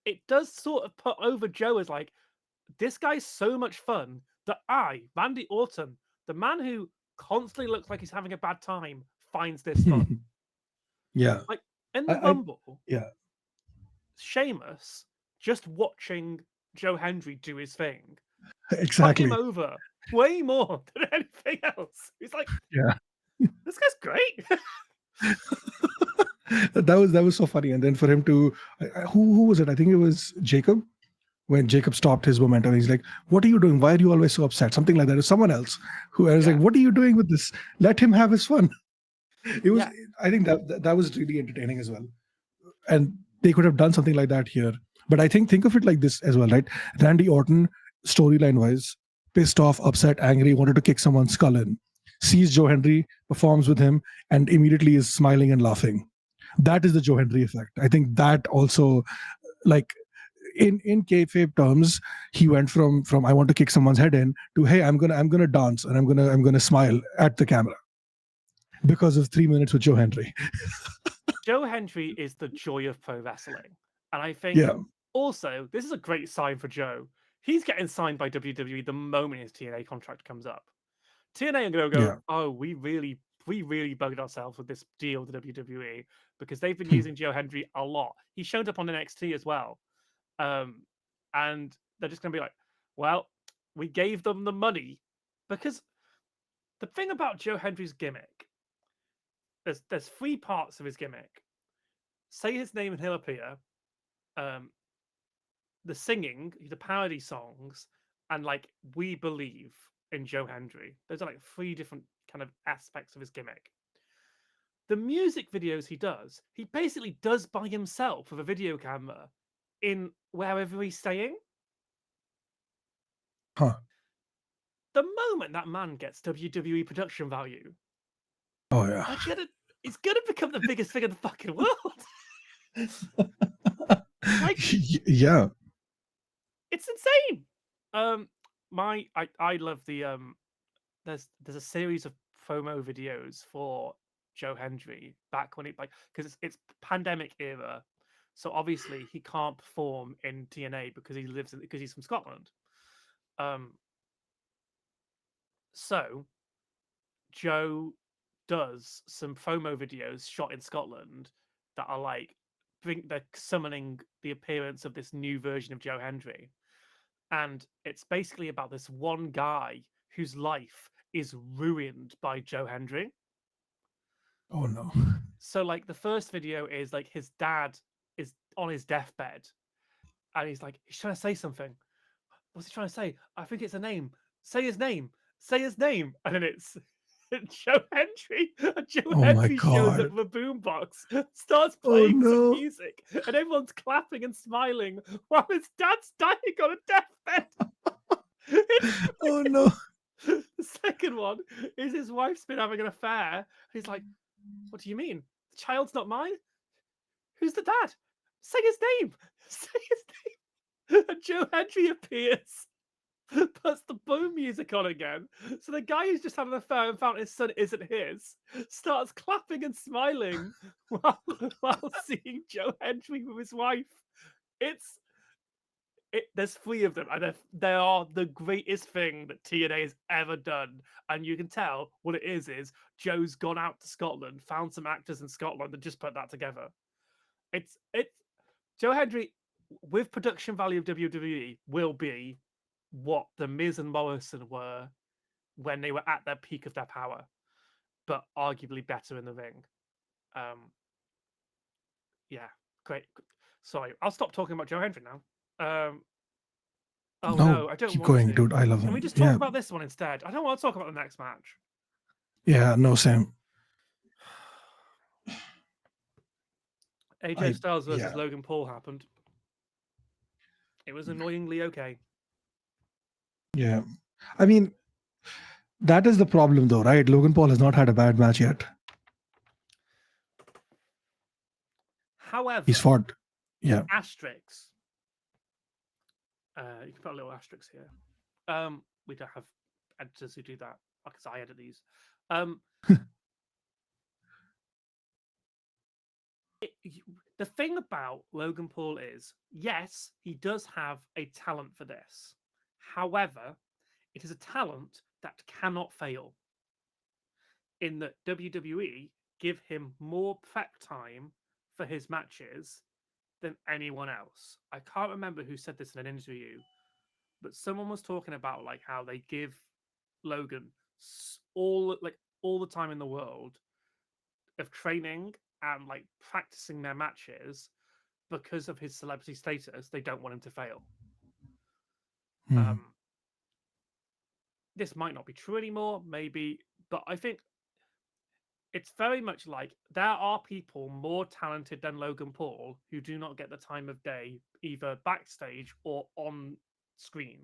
it does sort of put over Joe as like, this guy's so much fun that Randy Orton, the man who constantly looks like he's having a bad time, finds this fun. Yeah. Like in the I Rumble, yeah, Sheamus just watching Joe Hendry do his thing put him exactly. over way more than anything else. He's like, Yeah. this guy's great. That was so funny. And then for him to who was it? I think it was Jacob. When Jacob stopped his momentum, he's like, "What are you doing? Why are you always so upset?" Something like that. Or someone else who was like, Yeah, "What are you doing with this? Let him have his fun." It was. yeah. I think that was really entertaining as well. And they could have done something like that here. But I think of it like this as well, right? Randy Orton, storyline wise, pissed off, upset, angry, wanted to kick someone's skull in, sees Joe Hendry, performs with him, and immediately is smiling and laughing. That is the Joe Hendry effect. I think that also, like, in kayfabe terms, he went from I want to kick someone's head in to, hey, I'm gonna dance and I'm gonna smile at the camera because of 3 minutes with Joe Hendry. Joe Hendry is the joy of pro wrestling. And I think Yeah, also, this is a great sign for Joe. He's getting signed by WWE the moment his TNA contract comes up. TNA are going to go, yeah. oh, we really bugged ourselves with this deal with the WWE because they've been using Joe Hendry a lot. He showed up on NXT as well. Um, and they're just going to be like, well, we gave them the money because the thing about Joe Hendry's gimmick, there's three parts of his gimmick. Say his name and he'll appear. Um, the singing, the parody songs, and like we believe in Joe Hendry. Those are like three different kind of aspects of his gimmick. The music videos he basically does by himself with a video camera in wherever he's staying. Huh. The moment that man gets WWE production value, Oh yeah. they're gonna it's gonna become the biggest thing in the fucking world. Like, Yeah. it's insane. Um, I love the there's a series of promo videos for Joe Hendry back when it like because it's pandemic era, so obviously he can't perform in TNA because he's from Scotland. Um, so Joe does some promo videos shot in Scotland that are like they're summoning the appearance of this new version of Joe Hendry, and it's basically about this one guy whose life is ruined by Joe Hendry. Oh no. So like the first video is like his dad is on his deathbed and he's trying to say something. What's he trying to say? I think it's a name. Say his name. Say his name. And then it's Joe Hendry. And Joe Oh my Hendry shows up god. with a boombox, starts Oh playing some no. music, and everyone's clapping and smiling while his dad's dying on a deathbed. It's Oh no. the second one is his wife's been having an affair. He's like, what do you mean? The child's not mine? Who's the dad? Say his name. Say his name. And Joe Hendry appears, puts the boom music on again. So the guy who's just had an affair and found his son isn't his starts clapping and smiling while seeing Joe Hendry with his wife. It's there's three of them, and they are the greatest thing that TNA has ever done. And you can tell what it is Joe's gone out to Scotland, found some actors in Scotland, and just put that together. It's Joe Hendry with production value of WWE will be what the Miz and Morrison were when they were at their peak of their power, but arguably better in the ring. Um, yeah, great. Sorry, I'll stop talking about Joe Hendry now. Oh No, no, I don't keep want going, to. dude. I love Can we him. just talk Yeah. about this one instead? I don't want to talk about the next match. Yeah. No, Sam. AJ I Styles versus yeah. Logan Paul happened. It was annoyingly okay. Yeah. I mean, That is the problem, though, right? Logan Paul has not had a bad match yet. He's However, fought. Yeah. asterisks. You can put a little asterisk here. We don't have editors who do that because I edit these. Um, it, the thing about Logan Paul is, yes, he does have a talent for this. However, it is a talent that cannot fail. In that WWE give him more prep time for his matches than anyone else. I can't remember who said this in an interview, but someone was talking about like how they give Logan all the time in the world of training and like practicing their matches because of his celebrity status. They don't want him to fail. Hmm. Um, this might not be true anymore, maybe, but I think it's very much like there are people more talented than Logan Paul who do not get the time of day either backstage or on screen.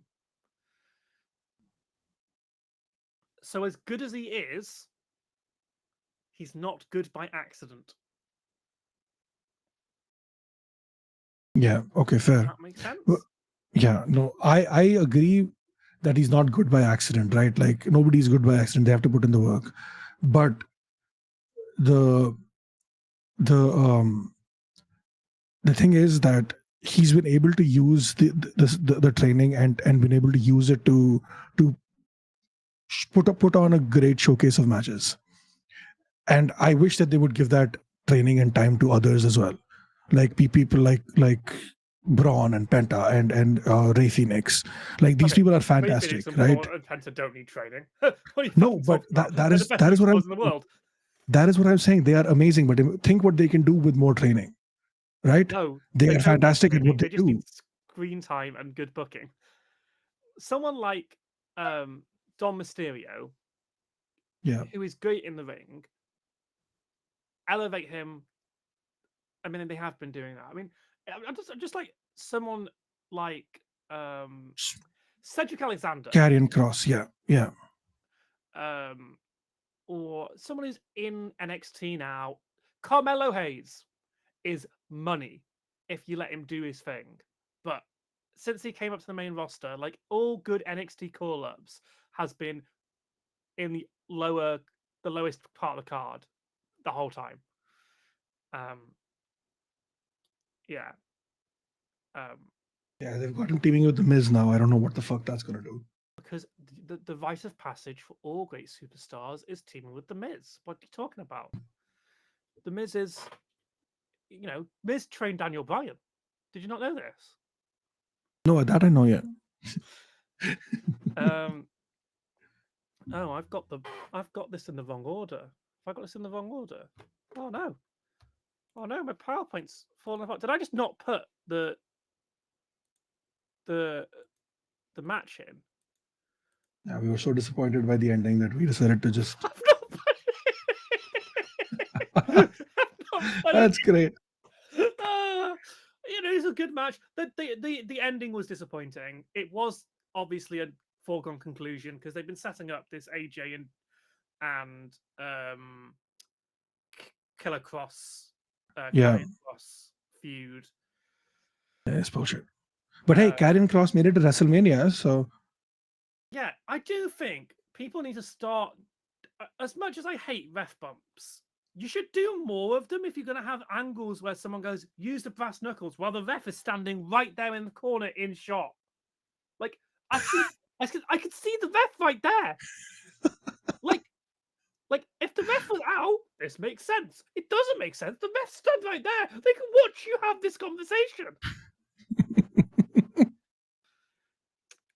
So as good as he is, he's not good by accident. Yeah. Okay. Does Fair. that make Well, sense? yeah. No, I agree that he's not good by accident, right? Like nobody's good by accident. They have to put in the work. But the the the thing is that he's been able to use the training and been able to use it to put on a great showcase of matches. And I wish that they would give that training and time to others as well, like people like Braun and Penta and Ray Phoenix. Like these Okay, people are Ray Phoenix fantastic, and right? Braun and Penta don't need training. What are you No, fucking but talking about? that They're the is best that is what luchadors in the world. that is what I'm saying. They are amazing, but think what they can do with more training, right? No, They they are don't need fantastic at training. what they They just need do. screen time and good booking. Someone like Dom Mysterio, Yeah, who is great in the ring, elevate him. I mean, they have been doing that. I mean, I'm just like someone like um, Cedric Alexander, Carrion Cross. Yeah, yeah, um, or someone who's in NXT now. Carmelo Hayes is money if you let him do his thing. But since he came up to the main roster, like all good NXT call ups has been in the lowest part of the card the whole time. Um, yeah. Um, yeah. They've got him teaming with the Miz now. I don't know what the fuck that's gonna do. because the rite of passage for all great superstars is teaming with the Miz. What are you talking about? The Miz is, Miz trained Daniel Bryan. Did you not know this? No, that I know. Yeah, Um, oh, I've got this in the wrong order. Have I got this in the wrong order? Oh no. Oh no, my PowerPoint's falling apart. Did I just not put the the match in? yeah. We were so disappointed by the ending that we decided to just. I've not put it. I've not put it. That's great. Ah, it's a good match. The ending was disappointing. It was obviously a foregone conclusion because they've been setting up this AJ and Killer Cross, Yeah, Karrion Cross feud. it's bullshit. But hey, Uh, Karrion Cross made it to WrestleMania, so yeah, I do think people need to start. As much as I hate ref bumps, you should do more of them if you're going to have angles where someone goes, use the brass knuckles while the ref is standing right there in the corner in shot. Like, I see, I could see the ref right there. Like, if the ref was out, this makes sense. It doesn't make sense. The ref stood right there. They can watch you have this conversation.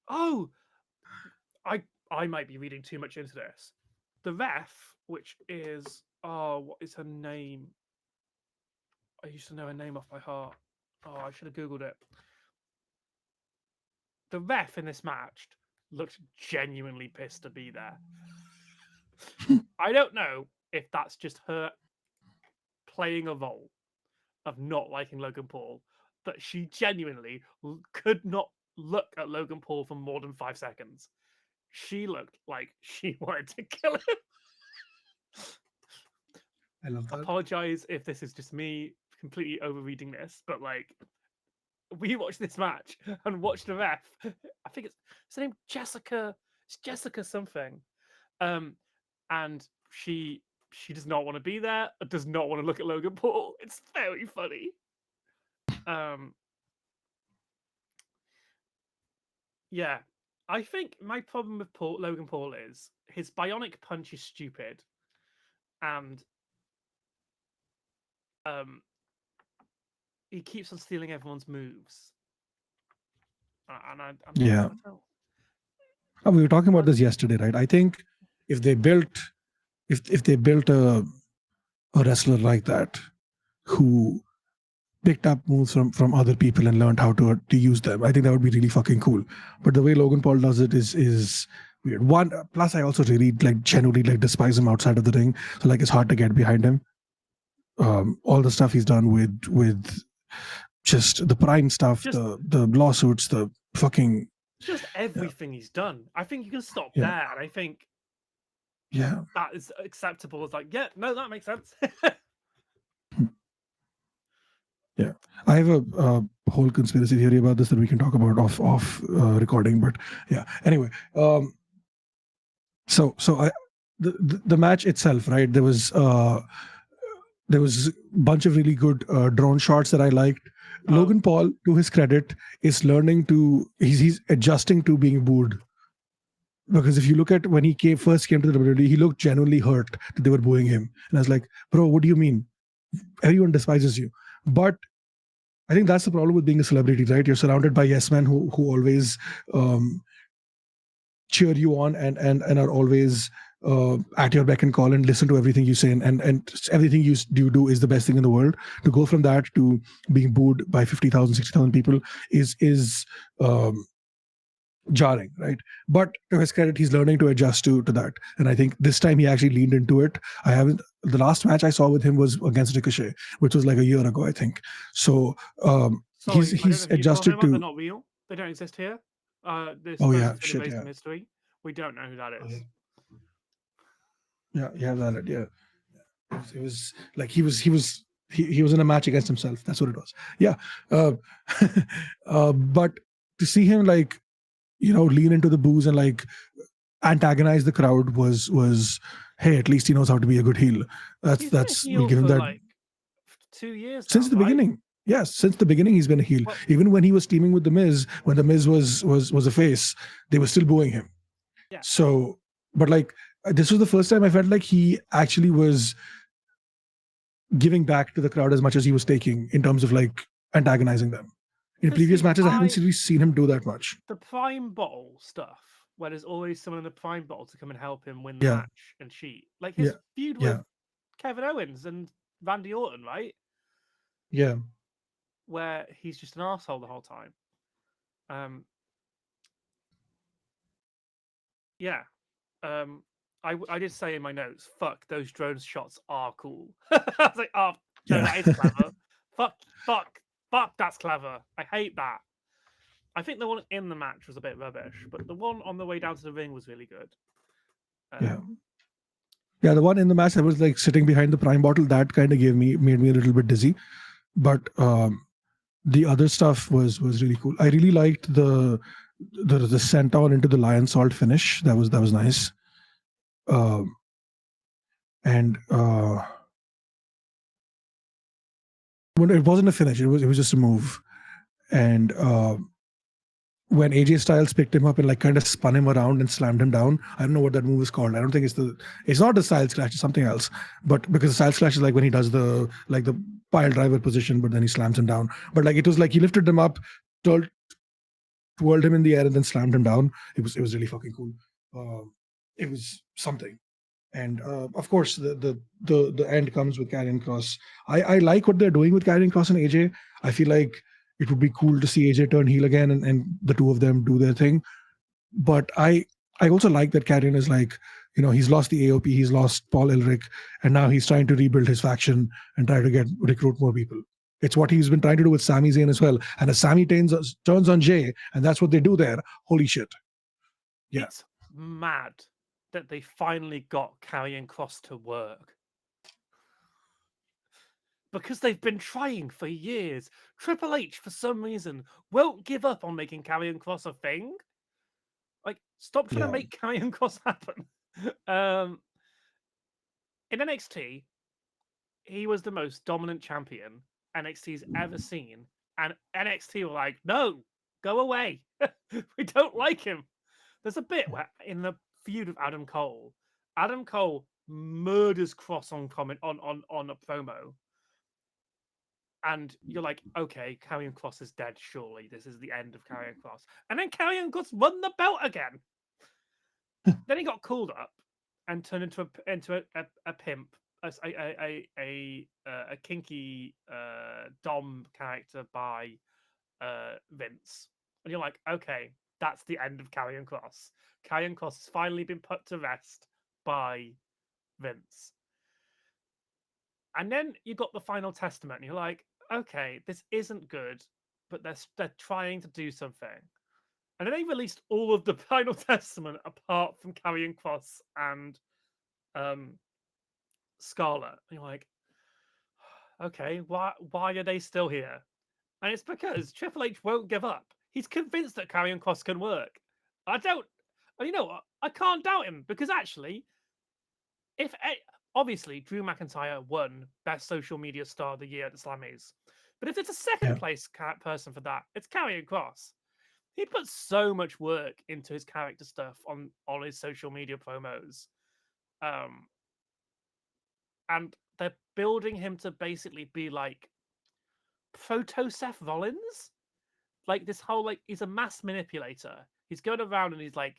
Oh, I might be reading too much into this. The ref, which is what is her name? I used to know her name off by heart. Oh, I should have googled it. The ref in this match looked genuinely pissed to be there. I don't know if that's just her playing a role of not liking Logan Paul, but she genuinely could not look at Logan Paul for more than 5 seconds. she looked like she wanted to kill him. I love that. Apologize if this is just me completely overreading this, but like we watched this match and watched the ref. I think it's her name Jessica. It's Jessica something. Um, and she does not want to be there. Does not want to look at Logan Paul. It's very funny. Um, yeah, I think my problem with Logan Paul is his bionic punch is stupid, and um, he keeps on stealing everyone's moves. Yeah. I don't. We were talking about this yesterday, right? I think if they built if they built a wrestler like that who picked up moves from other people and learned how to use them, I think that would be really fucking cool. But the way Logan Paul does it is weird. One plus, I also really like genuinely like despise him outside of the ring. So like it's hard to get behind him. All the stuff he's done with just the Prime stuff, Just the lawsuits, the fucking just everything he's done. I think you can stop yeah there, and I think yeah that is acceptable. It's like, yeah, no, that makes sense. yeah. I have a whole conspiracy theory about this that we can talk about off recording, but yeah. Anyway, so I the match itself, right? There was a bunch of really good drone shots that I liked. Logan Paul, to his credit, is learning to he's adjusting to being booed. Because if you look at when he first came to the WWE, he looked genuinely hurt that they were booing him, and I was like, "Bro, what do you mean? Everyone despises you." But I think that's the problem with being a celebrity, right? You're surrounded by yes men who always um, cheer you on and are always at your beck and call and listen to everything you say and everything you do is the best thing in the world. To go from that to being booed by 50,000, 60,000 people is jarring, right? But to his credit, he's learning to adjust to that, and I think this time he actually leaned into it. I haven't The last match I saw with him was against Ricochet, which was like a year ago, I think. So Sorry, he's I don't know if you saw adjusted him. They're to. not real. They don't exist here. This Oh person's yeah, been shit, erased yeah. from history. We don't know who that Oh, is. yeah, you have that. Yeah, it was like he was in a match against himself. That's what it was. Yeah, uh, but to see him like lean into the booze and like antagonize the crowd was hey, at least he knows how to be a good heel. He's been a We'll heel give him for that like 2 years now, since the right? beginning. Yes, since the beginning he's been a heel. Well, Even when he was teaming with the Miz, when the Miz was a face, they were still booing him. yeah. So, but like this was the first time I felt like he actually was giving back to the crowd as much as he was taking in terms of like antagonizing them. In Because previous see, matches, I haven't really seen him do that much. the prime bottle stuff, where there's always someone in the prime bottle to come and help him win the Yeah, match and cheat. Like yeah, his feud with yeah, Kevin Owens and Randy Orton, right? yeah, Where he's just an asshole the whole time. Um, yeah. I did say in my notes, fuck, those drone shots are cool. I was like, oh no, yeah. that is clever. fuck, that's clever. I hate that. I think the one in the match was a bit rubbish, but the one on the way down to the ring was really good. Yeah. Yeah, the one in the match that was like sitting behind the prime bottle, that kind of made me a little bit dizzy. But the other stuff was really cool. I really liked the senton into the lion salt finish. That was nice. Um, and when it wasn't a finish, it was just a move. And when AJ Styles picked him up and like kind of spun him around and slammed him down. I don't know what that move is called. I don't think it's not the Styles Clash, it's something else. But because the Styles Clash is like when he does the pile driver position, but then he slams him down. But like it was like he lifted him up, twirled him in the air, and then slammed him down. It was really fucking cool. It was something. And of course, the end comes with Karrion Cross. I like what they're doing with Karrion Cross and AJ. I feel like it would be cool to see AJ turn heel again and the two of them do their thing. But I also like that Karrion is like, he's lost the AOP, he's lost Paul Elric, and now he's trying to rebuild his faction and try to recruit more people. It's what he's been trying to do with Sami Zayn as well. And as Sami turns on Jay, and that's what they do there, holy shit. Yeah. It's mad that they finally got Karrion Kross to work. Because they've been trying for years. Triple H, for some reason, won't give up on making Karrion Kross a thing. Like, stop trying to Yeah. make Karrion Kross happen. Um, in NXT, he was the most dominant champion NXT's ever seen. And NXT were like, no, go away. We don't like him. There's a bit where in the feud with Adam Cole murders Cross on comment on a promo. And you're like, okay, Karrion Kross is dead, surely. This is the end of Karrion Kross. And then Karrion Kross won the belt again. Then he got called up and turned into a pimp, a kinky dom character by Vince. And you're like, okay, that's the end of Karrion Kross. Karrion Kross has finally been put to rest by Vince. And then you got the final testament, and you're like, okay, this isn't good, but they're trying to do something. And then they released all of the final testament apart from Karrion Kross and Scarlet. And you're like, okay, why are they still here? And it's because Triple H won't give up. He's convinced that Karrion Kross can work. I don't. You know what? I can't doubt him because actually, if obviously Drew McIntyre won Best Social Media Star of the Year at the Slammies, but if there's a second Yeah. place person for that, it's Karrion Kross. He puts so much work into his character stuff on his social media promos, and they're building him to basically be like proto Seth Rollins. Like this whole he's a mass manipulator. He's going around and he's like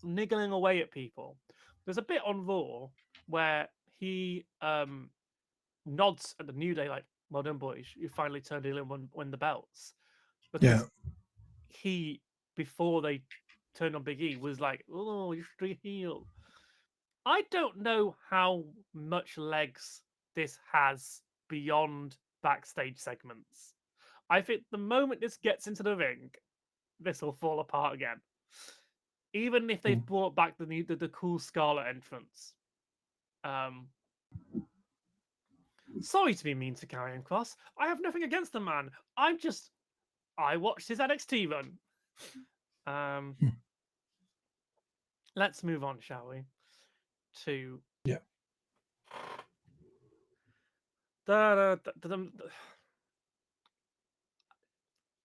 niggling away at people. There's a bit on Raw where he nods at the New Day like, "Well done, boys! You finally turned heel and won the belts." Yeah. Because he, before they turned on Big E, was like, "Oh, you should heel." I don't know how much legs this has beyond backstage segments. I think the moment this gets into the ring, this will fall apart again. Even if they've brought back the cool Scarlet entrance. Sorry to be mean to Karrion Kross. I have nothing against the man. I watched his NXT run. Let's move on, shall we? To Yeah.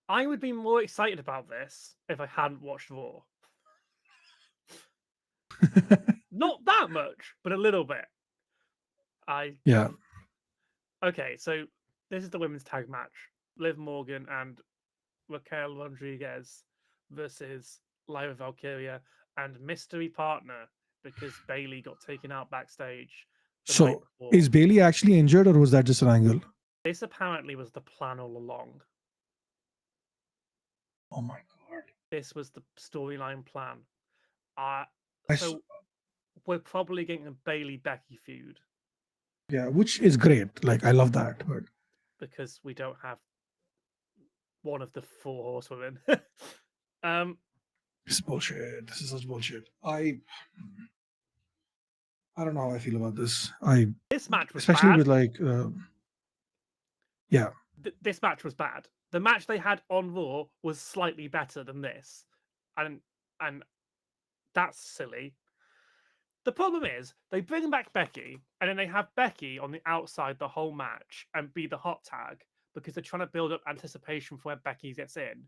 I would be more excited about this if I hadn't watched Raw. Not that much, but a little bit. Yeah. Okay, so this is the women's tag match: Liv Morgan and Raquel Rodriguez versus Lyra Valkyria and mystery partner because Bailey got taken out backstage the night So before. is Bailey actually injured or was that just an angle? This apparently was the plan all along. Oh my god. This was the storyline plan. I So we're probably getting a Bailey Becky feud Yeah, which is great. Like I love that, but because we don't have one of the four horsewomen. this is bullshit. This is such bullshit. I don't know how I feel about this. This match was Especially bad. with like yeah. This match was bad. The match they had on Raw was slightly better than this, and that's silly. The problem is they bring back Becky, and then they have Becky on the outside the whole match and be the hot tag because they're trying to build up anticipation for where Becky gets in,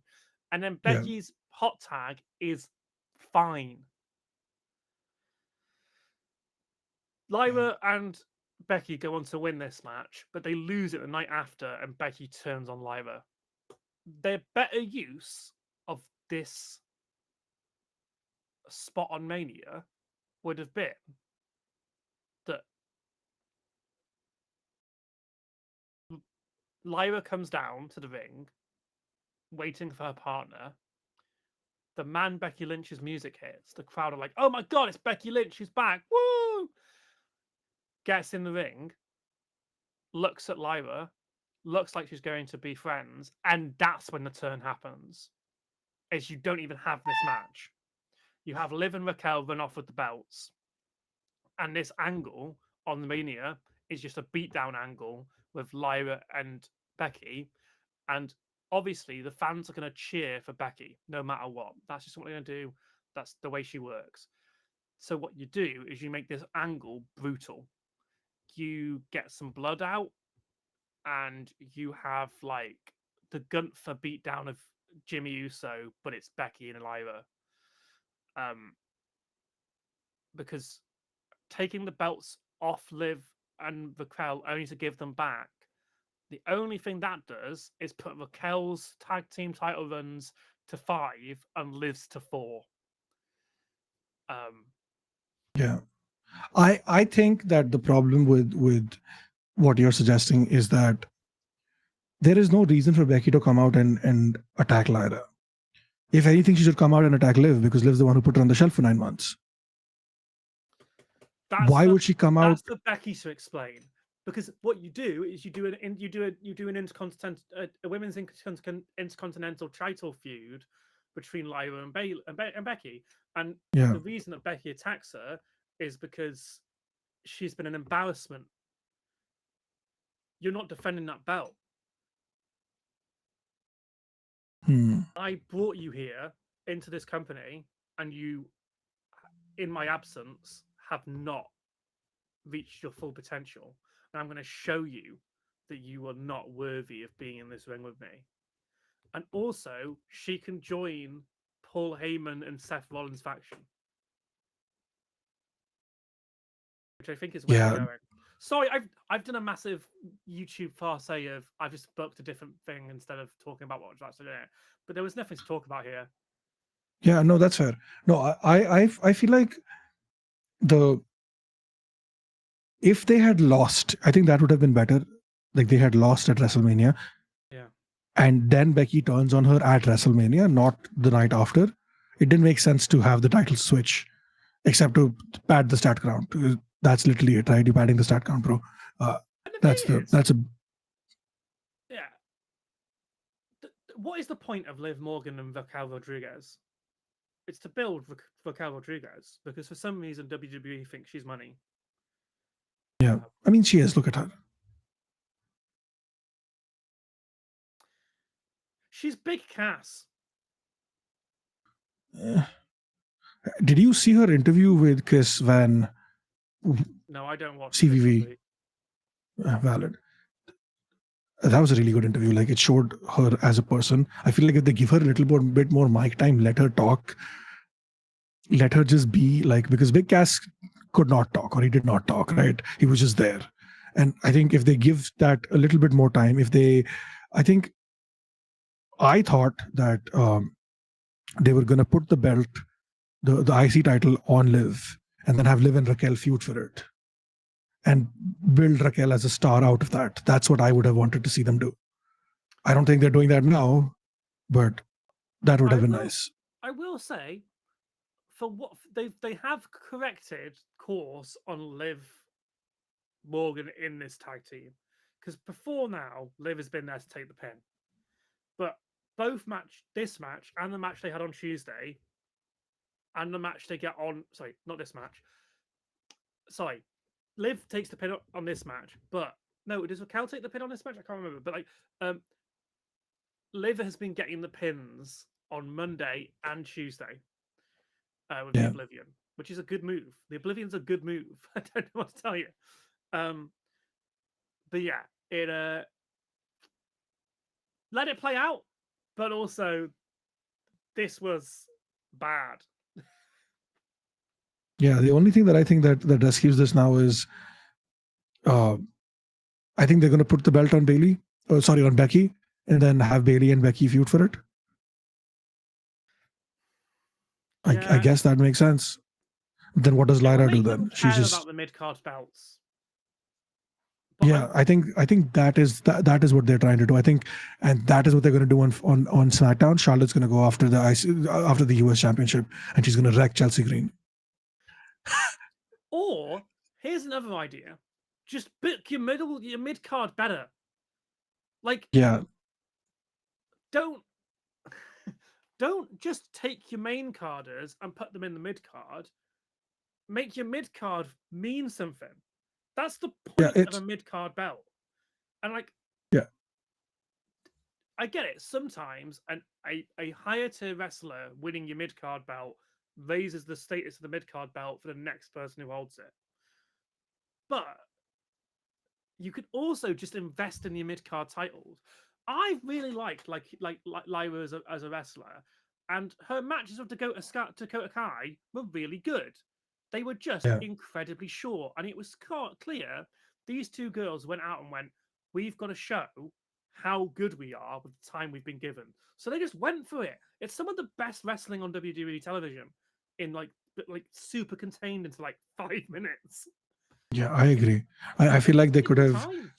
and then Yeah. Becky's hot tag is fine. Lyra and Becky go on to win this match, but they lose it the night after, and Becky turns on Lyra. Their better use of this spot on Mania would have been that Lyra comes down to the ring, waiting for her partner. The man Becky Lynch's music hits. The crowd are like, "Oh my god, it's Becky Lynch! She's back! Woo!" Gets in the ring, looks at Lyra, looks like she's going to be friends, and that's when the turn happens. Is you don't even have this match. You have Liv and Raquel run off with the belts, and this angle on the Mania is just a beatdown angle with Lyra and Becky, and obviously the fans are going to cheer for Becky no matter what. That's just what they're going to do. That's the way she works. So what you do is you make this angle brutal. You get some blood out, and you have like the Gunther beatdown of Jimmy Uso, but it's Becky and Lyra. Um, because taking the belts off Liv and Raquel only to give them back, the only thing that does is put Raquel's tag team title runs to 5 and Liv's to 4. Um, Yeah. I think that the problem with what you're suggesting is that there is no reason for Becky to come out and attack Lyra. If anything, she should come out and attack Liv because Liv's the one who put her on the shelf for 9 months. that's Why for would she come out? that's for Becky to explain. Because what you do is you do an intercontinental a women's intercontinental title feud between Lyra and Becky, and Yeah. the reason that Becky attacks her is because she's been an embarrassment. You're not defending that belt. I brought you here into this company, and you, in my absence, have not reached your full potential. And I'm going to show you that you are not worthy of being in this ring with me. And also, she can join Paul Heyman and Seth Rollins' faction, which I think is where Yeah. they're going. Sorry, I've done a massive YouTube farce of I've just booked a different thing instead of talking about what was actually there. But there was nothing to talk about here. Yeah. No, that's fair. No, I feel like the if they had lost, I think that would have been better. Like they had lost at WrestleMania, Yeah. and then Becky turns on her at WrestleMania, not the night after. It didn't make sense to have the title switch, except to pad the stat count. That's literally it, right? You're padding the stat count, bro. Uh, And the that's thing the is, that's a yeah, what is the point of Liv Morgan and Raquel Rodriguez? It's to build Raquel Rodriguez because for some reason WWE thinks she's money. yeah. I mean, she is. Look at her. She's big Cass. Eh. Did you see her interview with Chris Van No, I don't watch CVV? WWE. Valid. That was a really good interview. Like it showed her as a person. I feel like if they give her a little bit more mic time, let her talk, let her just be like, because Big Cass could not talk or he did not talk, right? He was just there. And I think if they give that a little bit more time, I think I thought that they were going to put the belt, the IC title on Liv and then have Liv and Raquel feud for it and build Raquel as a star out of that. That's what I would have wanted to see them do. I don't think they're doing that now, but that would have been nice. I will say, for what they have corrected course on Liv Morgan in this tag team, because before now Liv has been there to take the pin, but this match and the match they had on Tuesday, and the match they get on not this match. Sorry, Liv takes the pin on this match, but no, does Raquel take the pin on this match? I can't remember, but Liv has been getting the pins on Monday and Tuesday with the Oblivion, which is a good move. The Oblivion's a good move. I don't know what to tell you. But yeah, it let it play out, but also this was bad. Yeah, the only thing that I think that rescues this now is, I think they're going to put the belt on Bailey, on Becky, and then have Bailey and Becky feud for it. I guess that makes sense. Then what does Lyra do then? She's just about the mid card belts. But yeah, I think that is what they're trying to do. I think, and that is what they're going to do on SmackDown. Charlotte's going to go after the US Championship, and she's going to wreck Chelsea Green. Or here's another idea: just book your mid card better. Like, yeah, don't Don't just take your main carders and put them in the mid card. Make your mid card mean something. That's the Yeah, point of a it's mid card belt. And like, yeah, I get it. Sometimes a higher tier wrestler winning your mid card belt raises the status of the mid card belt for the next person who holds it. But you could also just invest in your mid card titles. I really liked Lyra as a wrestler, and her matches with Dakota Kai were really good. They were just yeah, incredibly short, and it was clear these two girls went out and went, "We've got to show how good we are with the time we've been given." So they just went for it. It's some of the best wrestling on WWE television, in like super contained into like 5 minutes. yeah. I agree. I feel Just like they take could the have. time.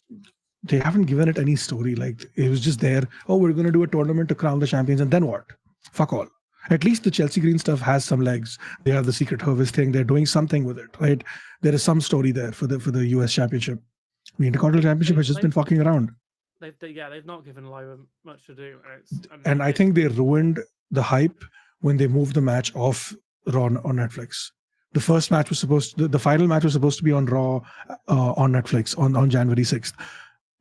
They haven't given it any story. Like it was just there. Oh, we're going to do a tournament to crown the champions, and then what? Fuck all. At least the Chelsea Green stuff has some legs. They have the Secret Harvest thing. They're doing something with it, right? There is some story there for the US Championship. The Intercontinental Championship has just been fucking around, They've not given Lyra much to do, and I think they ruined the hype when they moved the match off Raw on Netflix. The first match was the final match was supposed to be on Raw on Netflix on January 6th,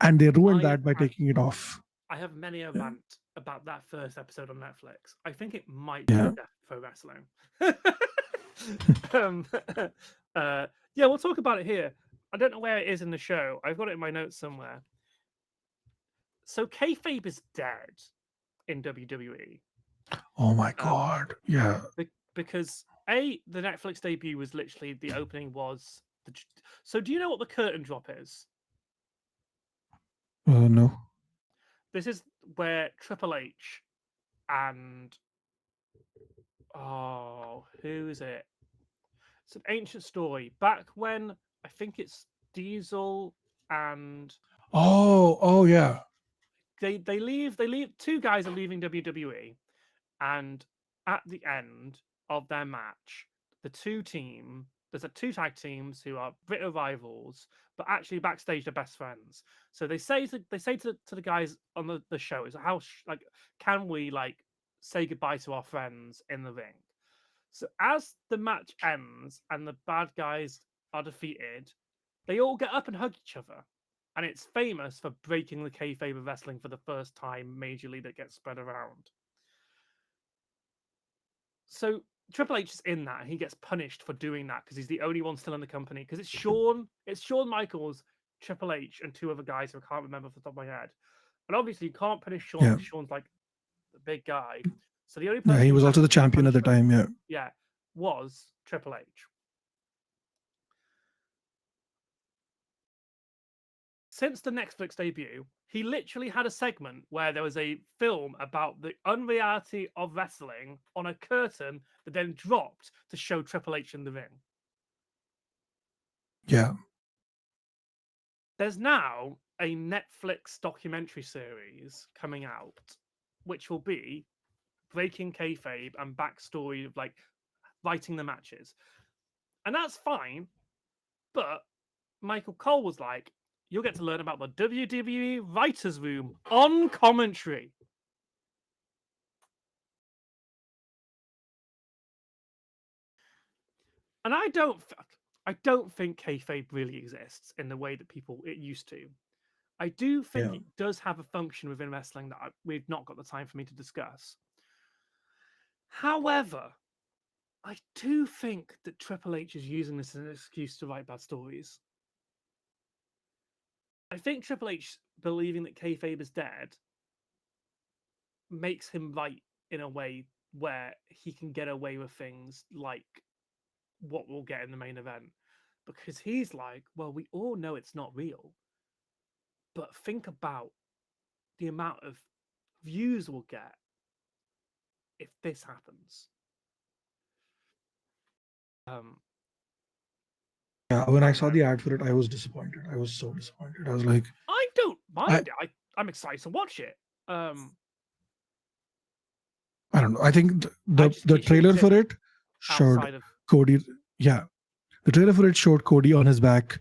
and they ruined I that by taking it off. I have many a Yeah. rant about that first episode on Netflix. I think it might be Yeah. death for wrestling. um, yeah, we'll talk about it here. I don't know where it is in the show. I've got it in my notes somewhere. So kayfabe is dead in WWE. Oh my Um, god. Yeah. because the Netflix debut was literally the opening was the. So do you know what the curtain drop is? No. This is where Triple H and who is it? It's an ancient story. Back when I think it's Diesel and Oh yeah. they leave two guys are leaving WWE, and at the end of their match, there's a two tag teams who are bitter rivals, but actually backstage they're best friends. So they say to the guys on the show is like can we like say goodbye to our friends in the ring? So as the match ends and the bad guys are defeated, they all get up and hug each other. And it's famous for breaking the kayfabe of wrestling for the first time majorly that gets spread around. So Triple H is in that and he gets punished for doing that because he's the only one still in the company. Because it's Shawn Michaels, Triple H, and two other guys who I can't remember off the top of my head. And obviously you can't punish Shawn Yeah. because Shawn's like the big guy. So the only Yeah. person He who was had also the to take the champion at the punishment, time. Yeah. yeah, was Triple H. Since the Netflix debut, he literally had a segment where there was a film about the unreality of wrestling on a curtain that then dropped to show Triple H in the ring. Yeah. There's now a Netflix documentary series coming out, which will be breaking kayfabe and backstory of like writing the matches, and that's fine. But Michael Cole was like, "You'll get to learn about the WWE writers' room on commentary." And I don't think kayfabe really exists in the way that it used to. I do think Yeah. it does have a function within wrestling that we've not got the time for me to discuss. However, I do think that Triple H is using this as an excuse to write bad stories. I think Triple H believing that kayfabe is dead makes him right in a way where he can get away with things like what we'll get in the main event. Because he's like, well, we all know it's not real, but think about the amount of views we'll get if this happens. Um, Yeah. When I I don't saw know. the ad for it, I was disappointed. I was so disappointed. I was like, I don't I mind it. I'm excited to watch it. I don't know. I think I the just think the it should trailer for exist it showed outside of. Cody. Yeah. The trailer for it showed Cody on his back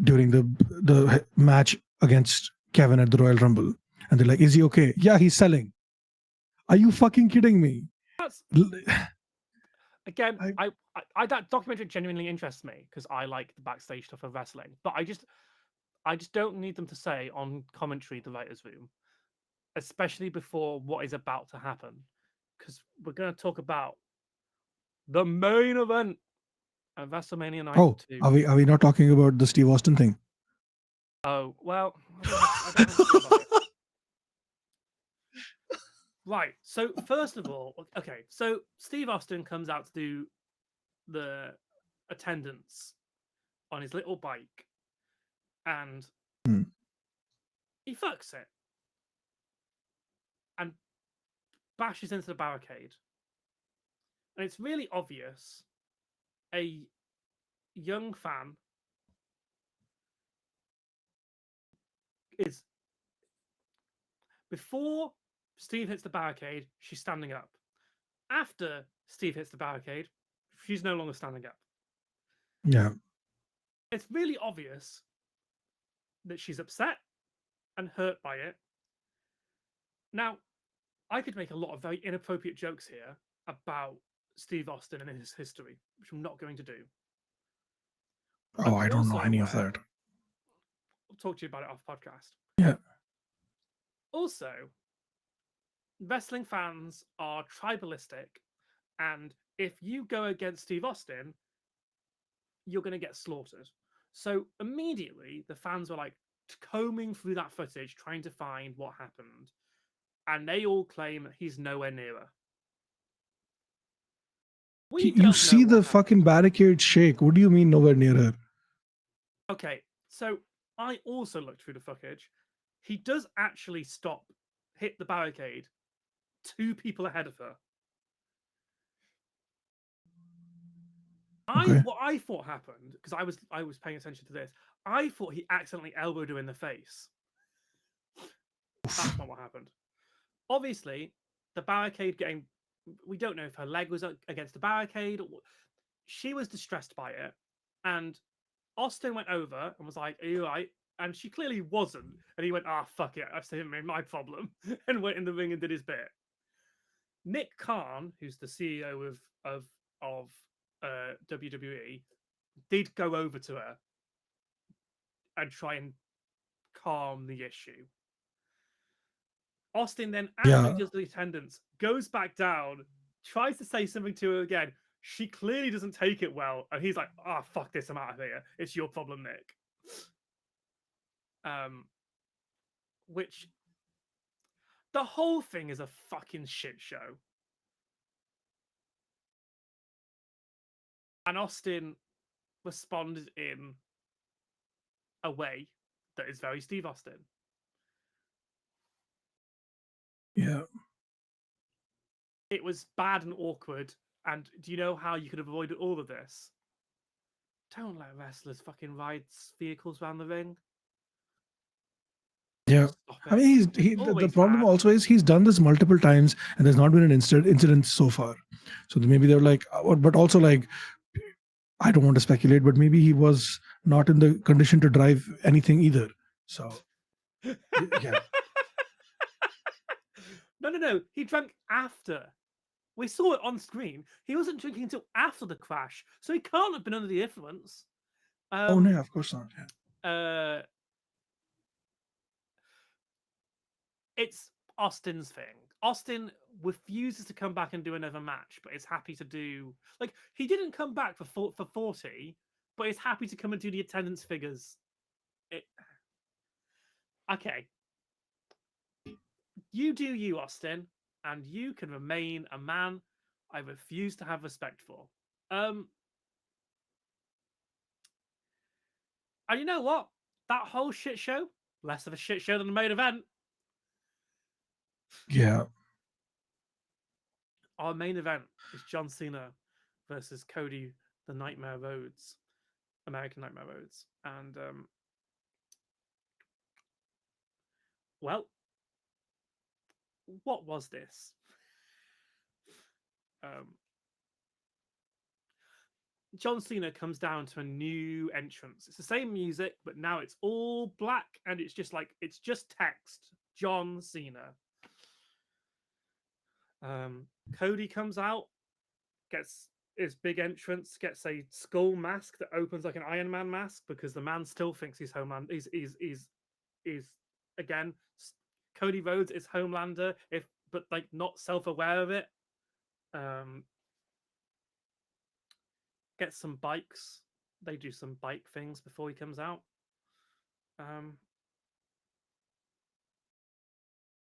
during the match against Kevin at the Royal Rumble, and they're like, "Is he okay? Yeah, he's selling." Are you fucking kidding me? That's L- again, I, I that documentary genuinely interests me because I like the backstage stuff of wrestling, but I just don't need them to say on commentary the writers' room, especially before what is about to happen, because we're going to talk about the main event at WrestleMania Night oh, 2. are we not talking about the Steve Austin thing? Oh well, I don't have to feel about it. Right. So first of all, okay. So Steve Austin comes out to do the attendance on his little bike, and Hmm. he fucks it and bashes into the barricade. And it's really obvious a young fan is before Steve hits the barricade, she's standing up. After Steve hits the barricade, she's no longer standing up. Yeah. It's really obvious that she's upset and hurt by it. Now, I could make a lot of very inappropriate jokes here about Steve Austin and his history, which I'm not going to do. Oh, I'm I don't know also any of aware, that. I'll talk to you about it off podcast. Yeah. Also, wrestling fans are tribalistic, and if you go against Steve Austin, you're going to get slaughtered. So immediately, the fans were like combing through that footage, trying to find what happened, and they all claim he's nowhere near her. We You don't know see what the happened. fucking barricade shake. What do you mean nowhere near her? Okay, so I also looked through the footage. He does actually stop, hit the barricade, two people ahead of her. Okay. What I thought happened, because I was paying attention to this, I thought he accidentally elbowed her in the face. That's not what happened. Obviously, the barricade getting, we don't know if her leg was against the barricade. She was distressed by it, and Austin went over and was like, "Are you right?" And she clearly wasn't. And he went, "Ah, fuck it, I've seen my problem," and went in the ring and did his bit. Nick Khan, who's the CEO of WWE, did go over to her and try and calm the issue. Austin then, after he Yeah. does the attendance, goes back down, tries to say something to her again. She clearly doesn't take it well, and he's like, "Ah, oh, fuck this, I'm out of here. It's your problem, Nick." Um, which the whole thing is a fucking shit show. And Austin responded in a way that is very Steve Austin. Yeah. It was bad and awkward. And do you know how you could have avoided all of this? Don't let wrestlers fucking ride vehicles around the ring. Yeah. Stop I it. mean, It's the always problem bad. also is he's done this multiple times and there's not been an incident so far. So maybe they're like, but also like, I don't want to speculate, but maybe he was not in the condition to drive anything either. So yeah. No. He drank after. We saw it on screen. He wasn't drinking until after the crash, so he can't have been under the influence. Oh no, of course not. Yeah. Uh, it's Austin's thing. Austin refuses to come back and do another match, but is happy to do like he didn't come back for 40, but is happy to come and do the attendance figures. It, okay, you do you, Austin, and you can remain a man I refuse to have respect for. Um, and you know what? That whole shit show, less of a shit show than the main event. Yeah. Our main event is John Cena versus Cody the Nightmare Rhodes, American Nightmare Rhodes. And well, what was this? Um, John Cena comes down to a new entrance. It's the same music, but now it's all black and it's just text. John Cena. Cody comes out, gets his big entrance, gets a skull mask that opens like an Iron Man mask because the man still thinks he's Homeland. He's again Cody Rhodes is Homelander, if but like not self-aware of it. Um, gets some bikes. They do some bike things before he comes out. Um,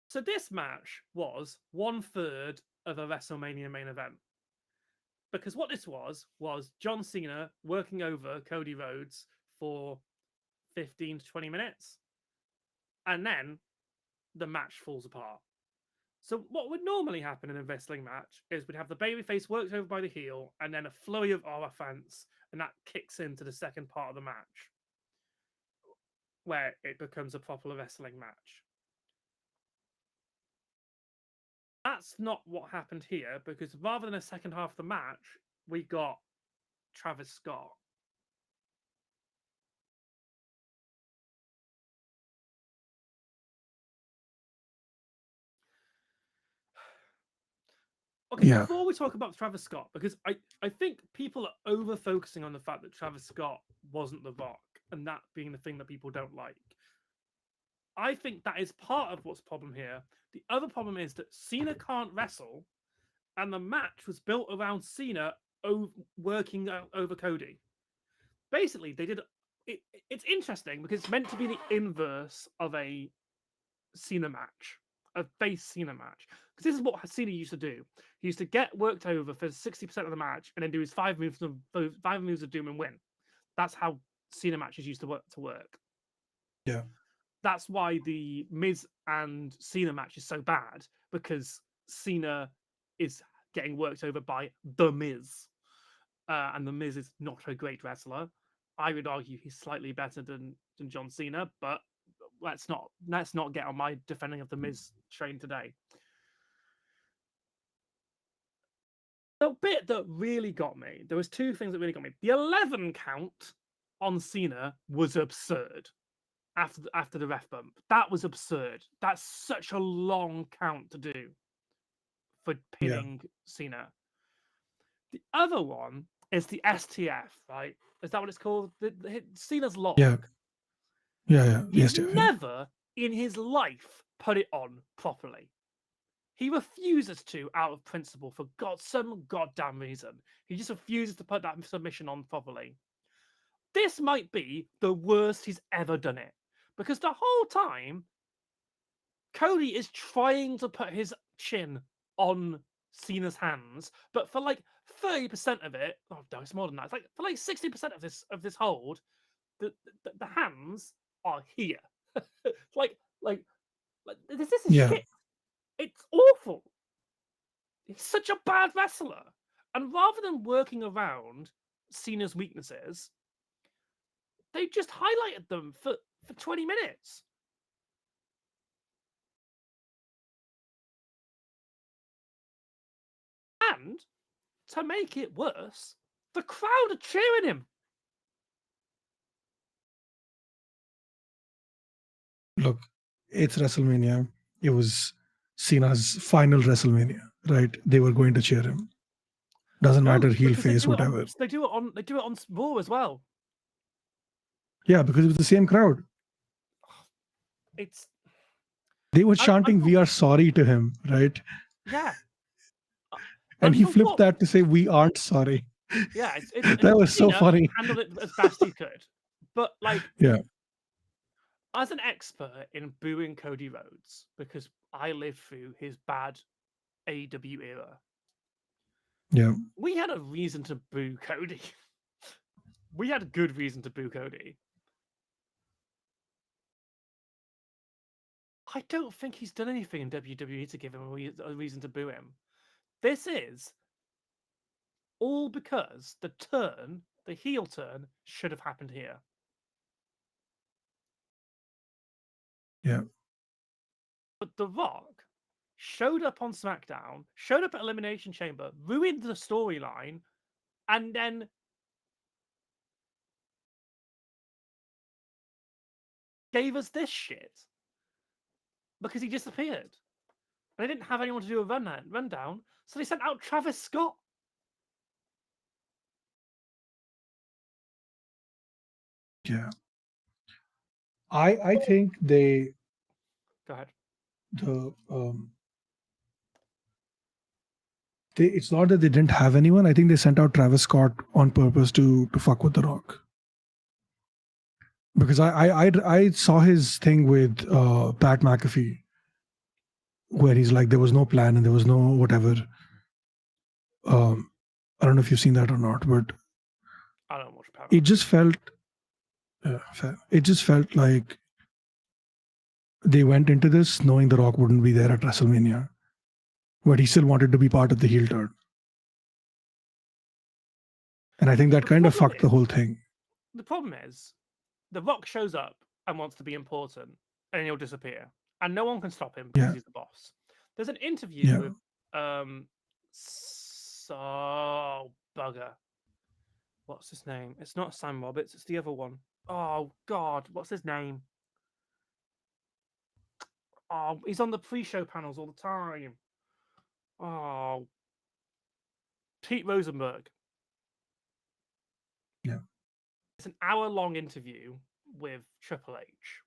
so this match was 1/3 of a WrestleMania main event. Because what this was John Cena working over Cody Rhodes for 15 to 20 minutes, and then the match falls apart. So what would normally happen in a wrestling match is we'd have the babyface worked over by the heel, and then a flurry of offense, and that kicks into the second part of the match, where it becomes a proper wrestling match. That's not what happened here, because rather than a second half of the match, we got Travis Scott. Okay, Yeah. before we talk about Travis Scott, because I think people are over focusing on the fact that Travis Scott wasn't The Rock, and that being the thing that people don't like. I think that is part of what's problem here. The other problem is that Cena can't wrestle, and the match was built around Cena working over Cody. Basically, they did it. It's interesting because it's meant to be the inverse of a Cena match, a face Cena match. Because this is what Cena used to do. He used to get worked over for 60% of the match and then do his five moves of doom and win. That's how Cena matches used to work. Yeah. That's why the Miz and Cena match is so bad, because Cena is getting worked over by the Miz. And the Miz is not a great wrestler. I would argue he's slightly better than John Cena, but let's not get on my defending of the Miz train today. The bit that really got me, there was two things that really got me. The 11 count on Cena was absurd after the ref bump. That was absurd. That's such a long count to do for Yeah. pinning Cena. The other one is the STF, right? Is that what it's called? Cena's log. Yeah. Yeah. He's Yes. Yeah. never in his life put it on properly. He refuses to, out of principle, for some goddamn reason. He just refuses to put that submission on properly. This might be the worst he's ever done it. Because the whole time, Cody is trying to put his chin on Cena's hands, but for like 30% of it, oh no, it's more than that. It's like for like 60% of this hold, the hands are here. like like this is Yeah. shit. It's awful. He's such a bad wrestler. And rather than working around Cena's weaknesses, they just highlighted them for 20 minutes. And to make it worse, the crowd are cheering him. Look, it's WrestleMania. It was Cena's final WrestleMania, right? They were going to cheer him. Doesn't No, matter, heel because face, whatever. they do it on Raw as well. Yeah, because it was the same crowd. It's They were and chanting, "We are sorry" to him, right? yeah, And and he for flipped what? that to say, "We aren't sorry." Yeah, That was so Cena funny. handled it as best he could, but like Yeah. as an expert in booing Cody Rhodes, because I lived through his bad AEW era, Yeah. we had a reason to boo Cody. We had a good reason to boo Cody. I don't think he's done anything in WWE to give him a reason to boo him. This is all because the heel turn, should have happened here. Yeah. But The Rock showed up on SmackDown, showed up at Elimination Chamber, ruined the storyline, and then gave us this shit because he disappeared. And they didn't have anyone to do a rundown, so they sent out Travis Scott. Yeah. I think Go ahead. the it's not that they didn't have anyone. I think they sent out Travis Scott on purpose to fuck with The Rock. Because I saw his thing with Pat McAfee, where he's like, there was no plan and there was no whatever. I don't know if you've seen that or not, but I don't watch Power. it just felt, it just felt like they went into this knowing The Rock wouldn't be there at WrestleMania, but he still wanted to be part of the heel turn. And I think that kind of fucked the whole thing. The problem is, The Rock shows up and wants to be important, and he'll disappear, and no one can stop him because he's the boss. There's an interview with so bugger. What's his name? It's not Sam Roberts. It's the other one. Oh God, what's his name? Oh, he's on the pre-show panels all the time. Oh, Pete Rosenberg. Yeah. It's an hour-long interview with Triple H.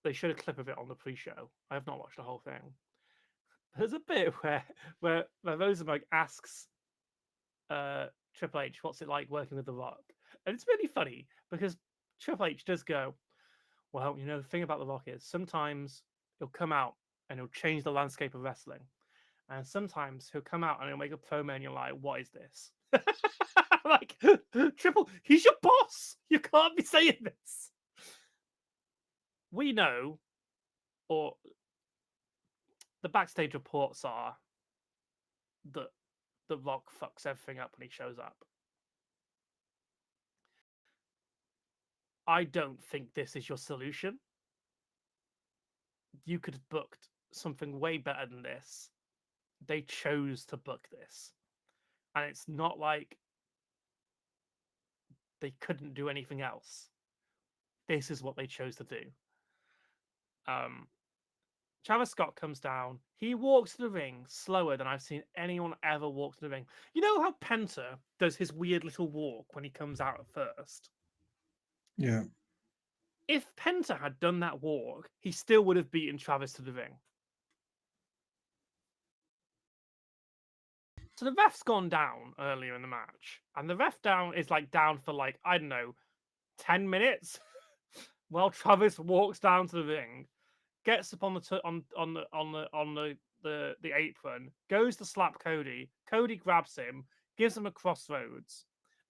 They showed a clip of it on the pre-show. I have not watched the whole thing. There's a bit where Rosenberg asks Triple H, what's it like working with The Rock? And it's really funny because Triple H does go, well, you know, the thing about The Rock is sometimes he'll come out and he'll change the landscape of wrestling. And sometimes he'll come out and he'll make a promo and you're like, what is this? Like, Triple, he's your boss. You can't be saying this. We know, or the backstage reports are that The Rock fucks everything up when he shows up. I don't think this is your solution. You could have booked something way better than this. They chose to book this. And it's not like they couldn't do anything else. This is what they chose to do. Travis Scott comes down. He walks to the ring slower than I've seen anyone ever walk to the ring. You know how Penta does his weird little walk when he comes out at first? Yeah. If Penta had done that walk, he still would have beaten Travis to the ring. So the ref's gone down earlier in the match, and the ref down is like down for like, I don't know, 10 minutes while Travis walks down to the ring, gets up on the apron, goes to slap Cody. Cody grabs him, gives him a crossroads,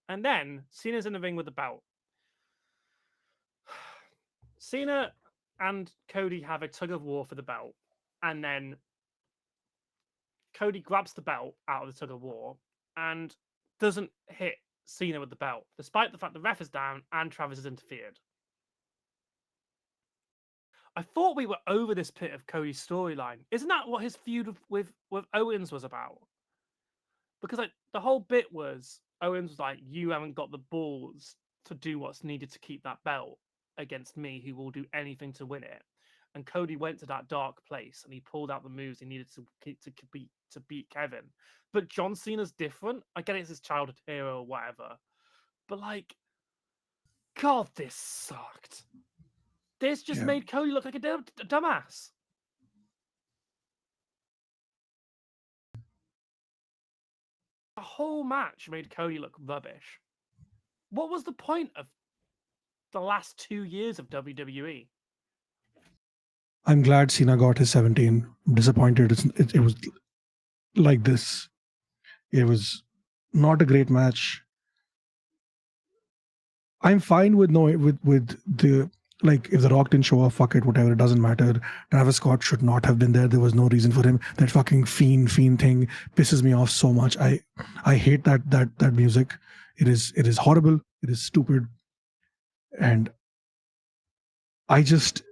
and then Cena's in the ring with the belt. Cena and Cody have a tug of war for the belt, and then Cody grabs the belt out of the tug of war and doesn't hit Cena with the belt, despite the fact the ref is down and Travis has interfered. I thought we were over this bit of Cody's storyline. Isn't that what his feud with Owens was about? Because like the whole bit was Owens was like, you haven't got the balls to do what's needed to keep that belt against me, who will do anything to win it. And Cody went to that dark place and he pulled out the moves he needed to beat Kevin. But John Cena's different. I get it's his childhood hero or whatever, but like, God, this sucked. This just made Cody look like a dumbass. The whole match made Cody look rubbish. What was the point of the last 2 years of WWE? I'm glad Cena got his 17. I'm disappointed. It was like this. It was not a great match. I'm fine with the like if The Rock didn't show up, fuck it, whatever, it doesn't matter. Travis Scott should not have been there. There was no reason for him. That fucking fiend thing pisses me off so much. I hate that music. It is horrible. It is stupid. And I just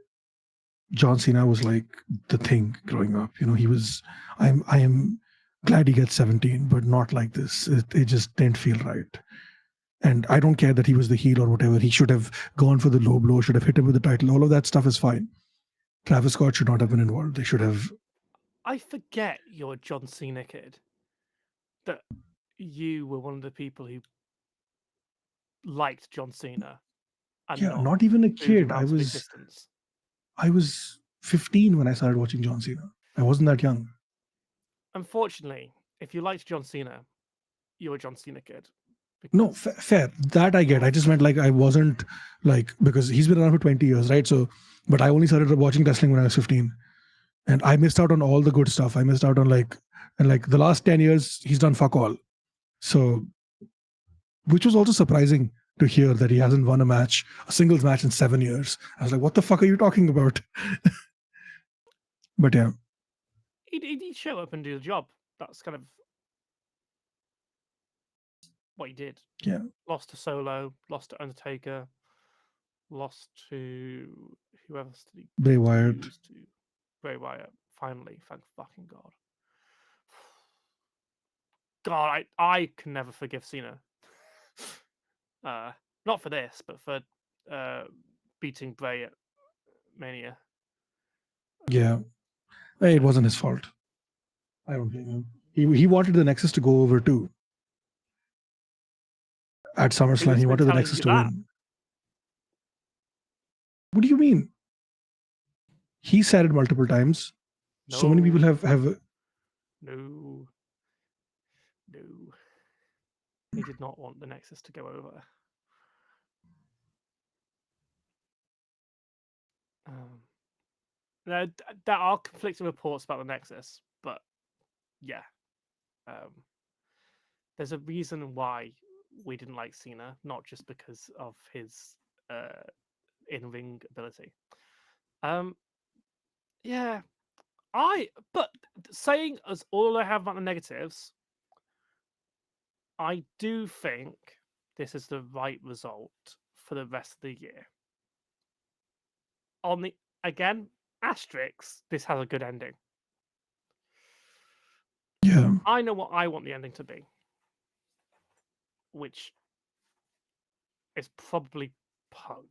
John Cena was like the thing growing up. You know, he was. I am glad he gets 17, but not like this. It just didn't feel right. And I don't care that he was the heel or whatever. He should have gone for the low blow, should have hit him with the title. All of that stuff is fine. Travis Scott should not have been involved. They should have I forget you're a John Cena kid. That you were one of the people who liked John Cena and Yeah, not not even a booed kid. him out of existence. I was 15 when I started watching John Cena. I wasn't that young. Unfortunately, if you liked John Cena, you're a John Cena kid. No, Because fair. That I get. I just meant like I wasn't like, because he's been around for 20 years, right? So, but I only started watching wrestling when I was 15, and I missed out on all the good stuff. I missed out on like the last 10 years he's done fuck all. So, which was also surprising to hear that he hasn't won a singles match in 7 years. I was like, what the fuck are you talking about? But yeah, he'd show up and do the job. That's kind of what he did. yeah, Lost to Solo, lost to Undertaker, lost to who else did he Bray Wyatt. lose to? Bray Wyatt. Finally, thank fucking God. God, I can never forgive Cena. Not for this, but for beating Bray at Mania. Yeah, it wasn't his fault. I don't blame him. He wanted the Nexus to go over too. At SummerSlam, Who's he been wanted the telling Nexus you to that? win. What do you mean? He said it multiple times. So many people No, have. no, no. He did not want the Nexus to go over. No, there are conflicting reports about the Nexus, but yeah, um, there's a reason why we didn't like Cena, not just because of his in-ring ability. Yeah, but saying as all I have about the negatives, I do think this is the right result for the rest of the year. On the again, asterisks, this has a good ending. Yeah, I know what I want the ending to be, which is probably Punk.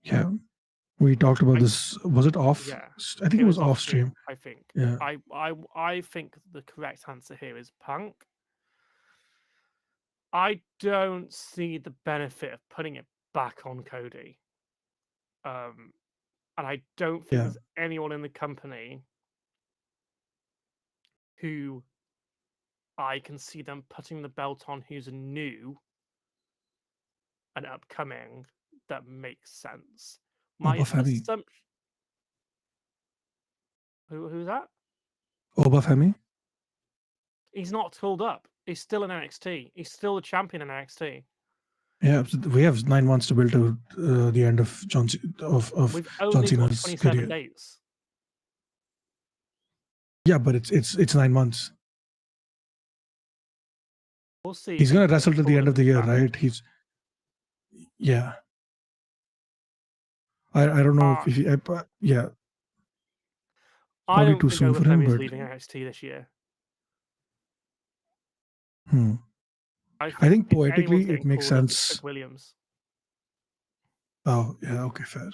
yeah. We talked about I this. Was it off? Yeah, I think it it was was off off stream. stream. I think. Yeah, I think the correct answer here is Punk. I don't see the benefit of putting it back on Cody. And I don't think yeah. there's anyone in the company who I can see them putting the belt on who's new and upcoming that makes sense. My Oba Femi. assumption. Who's that? Oba Femi. He's not called up. He's still in NXT. He's still the champion in NXT. Yeah, so we have 9 months to build to the end of We've John only got Cena's 27 career. days. Yeah, but it's 9 months. We'll see if He's he gonna can wrestle till the pull end it of the year, back. right? Yeah. I don't know if he, yeah, I probably don't too think soon for him, Obafemi is but leaving NXT this year. hmm. I I think think if anyone's poetically it getting makes called up, it's sense. Trick Williams. Oh yeah, okay, fair.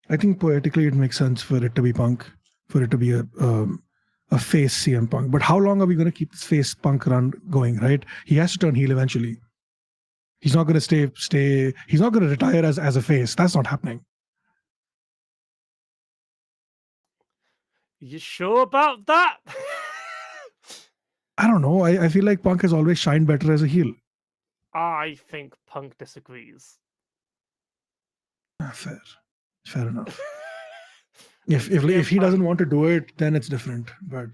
I think poetically it makes sense for it to be Punk, for it to be a face CM Punk. But how long are we going to keep this face Punk run going? Right? He has to turn heel eventually. He's not going to stay. He's not going to retire as a face. That's not happening. You sure about that? I don't know. I feel like Punk has always shined better as a heel. I think Punk disagrees. Fair enough. And If CM he doesn't Punk, want to do it, then it's different. But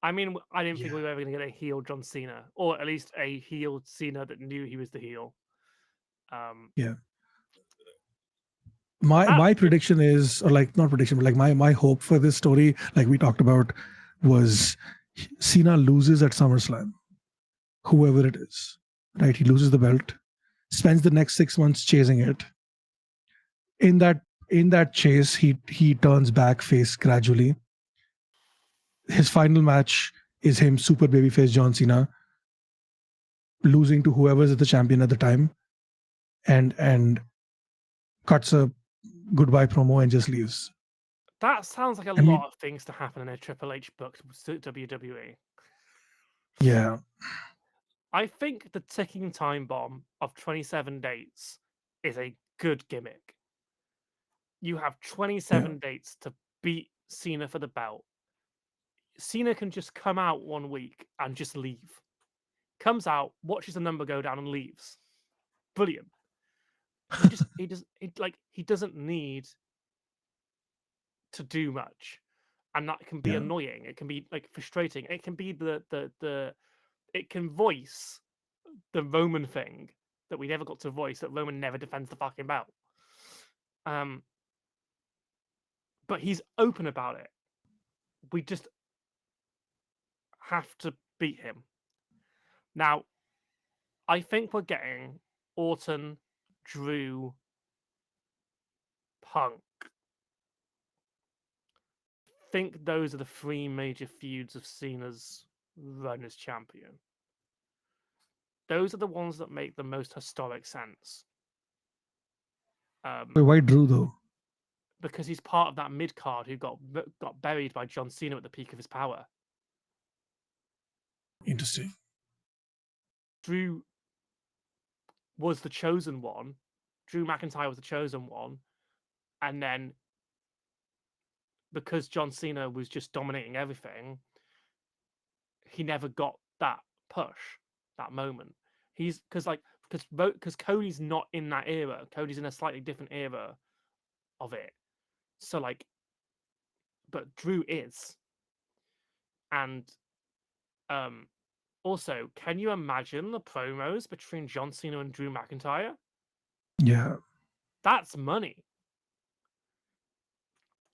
I mean, I didn't think yeah, we were ever going to get a heel John Cena, or at least a heel Cena that knew he was the heel. yeah. My It, prediction is, or like not prediction, but like my hope for this story, like we talked about, was Cena loses at SummerSlam, whoever it is, right? He loses the belt, spends the next 6 months chasing it. In that chase, he turns back face gradually. His final match is him super babyface John Cena losing to whoever's the champion at the time, and cuts a goodbye promo and just leaves. That sounds like a And we, lot of things to happen in a Triple H booked WWE. yeah, I think the ticking time bomb of 27 dates is a good gimmick. You have yeah, 27 dates to beat Cena for the belt. Cena can just come out 1 week and just leave. Comes out, watches the number go down, and leaves. Brilliant. He doesn't need to do much, and that can be yeah, annoying. It can be like frustrating. It can be the it can voice the Roman thing that we never got to voice, that Roman never defends the fucking belt. Um, but he's open about it. We just have to beat him. Now, I think we're getting Orton, Drew, Punk. I think those are the three major feuds of Cena's run as champion. Those are the ones that make the most historic sense. Wait, why Drew though? Because he's part of that mid card who got buried by John Cena at the peak of his power. Interesting. Drew was the chosen one. Drew McIntyre was the chosen one, and then because John Cena was just dominating everything, he never got that push, that moment. He's because Cody's not in that era. Cody's in a slightly different era of it. So like, but Drew is, and um, also, can you imagine the promos between John Cena and Drew McIntyre? Yeah, That's money.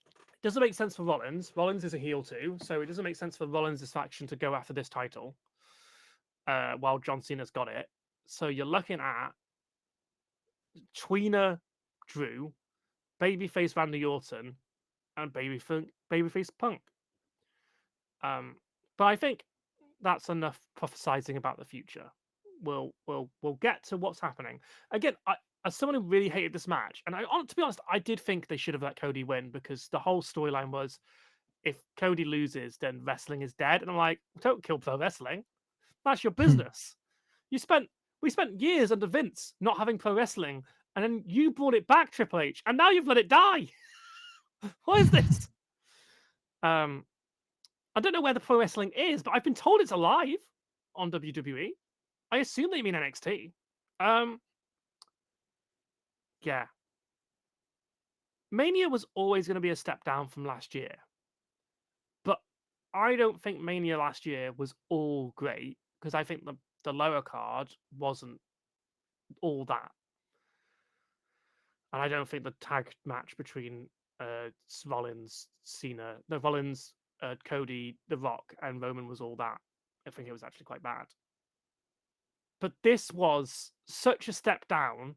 It doesn't make sense for Rollins. Rollins is a heel too, so it doesn't make sense for Rollins' faction to go after this title while John Cena's got it. So you're looking at tweener Drew, babyface Randy Orton, and babyface Punk. But I think that's enough prophesizing about the future. We'll get to what's happening. Again, as someone who really hated this match, and to be honest, I did think they should have let Cody win because the whole storyline was if Cody loses, then wrestling is dead. And I'm like, don't kill pro wrestling. That's your business. We spent years under Vince not having pro wrestling, and then you brought it back, Triple H, and now you've let it die. What is this? I don't know where the pro wrestling is, but I've been told it's alive on WWE. I assume they mean NXT. Yeah. Mania was always going to be a step down from last year. But I don't think Mania last year was all great because I think the lower card wasn't all that. And I don't think the tag match between Rollins, Cody, The Rock, and Roman was all that. I think it was actually quite bad. But this was such a step down.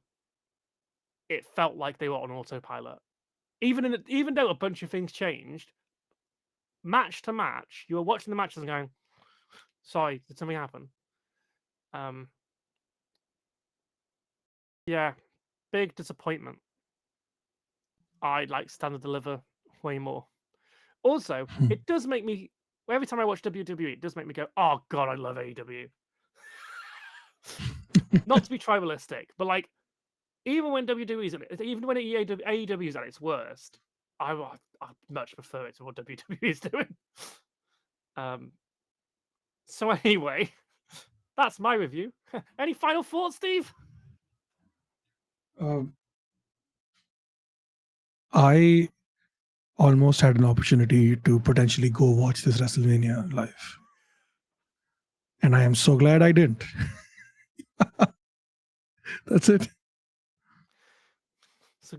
It felt like they were on autopilot. Even though a bunch of things changed, match to match, you were watching the matches and going, "Sorry, did something happen?" Yeah, big disappointment. I like Stand and Deliver way more. Also, it does make me every time I watch WWE, it does make me go, "Oh God, I love AEW." Not to be tribalistic, but like even when WWE's even when AEW is at its worst, I much prefer it to what WWE is doing. So anyway, that's my review. Any final thoughts, Steve? uh, I almost had an opportunity to potentially go watch this WrestleMania live, and I am so glad I didn't. That's it. It's a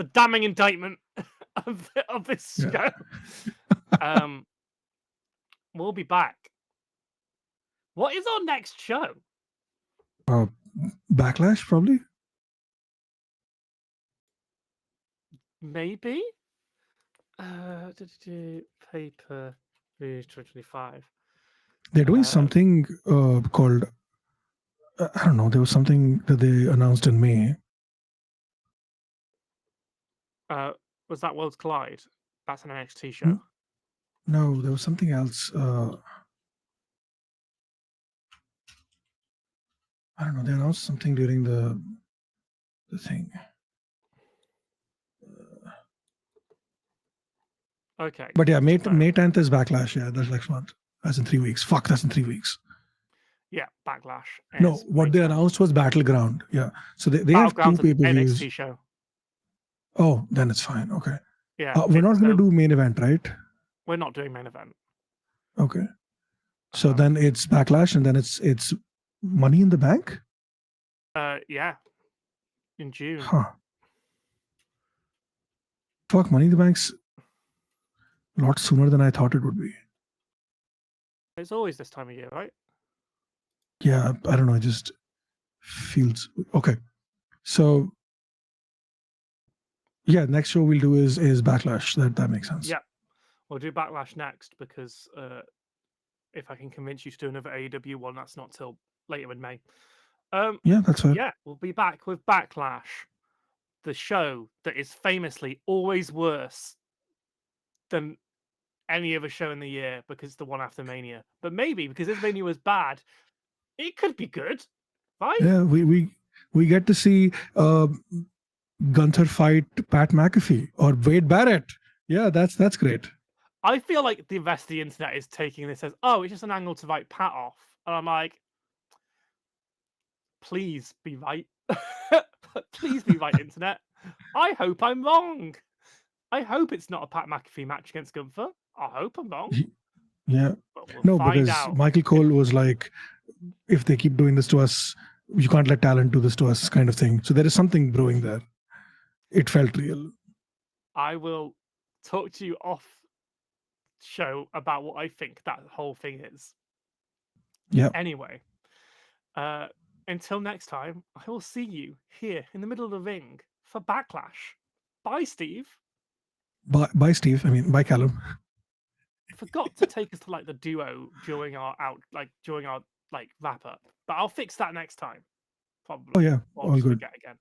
damning indictment of this Yeah. show. We'll be back. What is our next show? Backlash, probably. Maybe. Paper 2025. They're doing something called I don't know. There was something that they announced in May. Was that Worlds Collide? That's an NXT show. Hmm? No, there was something else. I don't know. They announced something during the thing. Okay. But yeah, May So, 10th is Backlash. Yeah, that's next month. That's in 3 weeks. Fuck, that's in 3 weeks. yeah, Backlash. No, is what May they 10th. announced was Battleground. Yeah. So they have 2 Battleground's an pay-per-views. NXT show. Oh, then it's fine. Okay. Yeah, We're not going to so do main event, right? we're not doing main event. Okay. So Um, then it's Backlash, and then it's Money in the Bank. yeah, in June. Huh. Fuck, Money in the Bank's a lot sooner than I thought it would be. It's always this time of year, right? Yeah, I don't know. It just feels okay. So yeah, next show we'll do is Backlash. That makes sense. Yeah, we'll do Backlash next because if I can convince you to do another AEW one, that's not till later in May. Yeah, that's fair. Yeah, we'll be back with Backlash, the show that is famously always worse than any other show in the year because it's the one after Mania. But maybe because this Mania was bad, it could be good, right? Yeah, we get to see Gunther fight Pat McAfee or Wade Barrett. Yeah, that's great. I feel like the rest of the internet is taking this as, oh, it's just an angle to write Pat off. And I'm like, please be right. Please be right, internet. I hope I'm wrong. I hope it's not a Pat McAfee match against Gunther. I hope I'm wrong. Yeah. But we'll No, find because out. Michael Cole was like, if they keep doing this to us, you can't let talent do this to us, kind of thing. So there is something brewing there. It felt real. I will talk to you off show about what I think that whole thing is. Yeah. Anyway, until next time, I will see you here in the middle of the ring for Backlash. Bye, Steve. Bye, Steve. I mean, bye, Kallum. I forgot to take us to like the duo during our wrap up, but I'll fix that next time. Probably. Oh yeah, Or I'll all just good. forget again.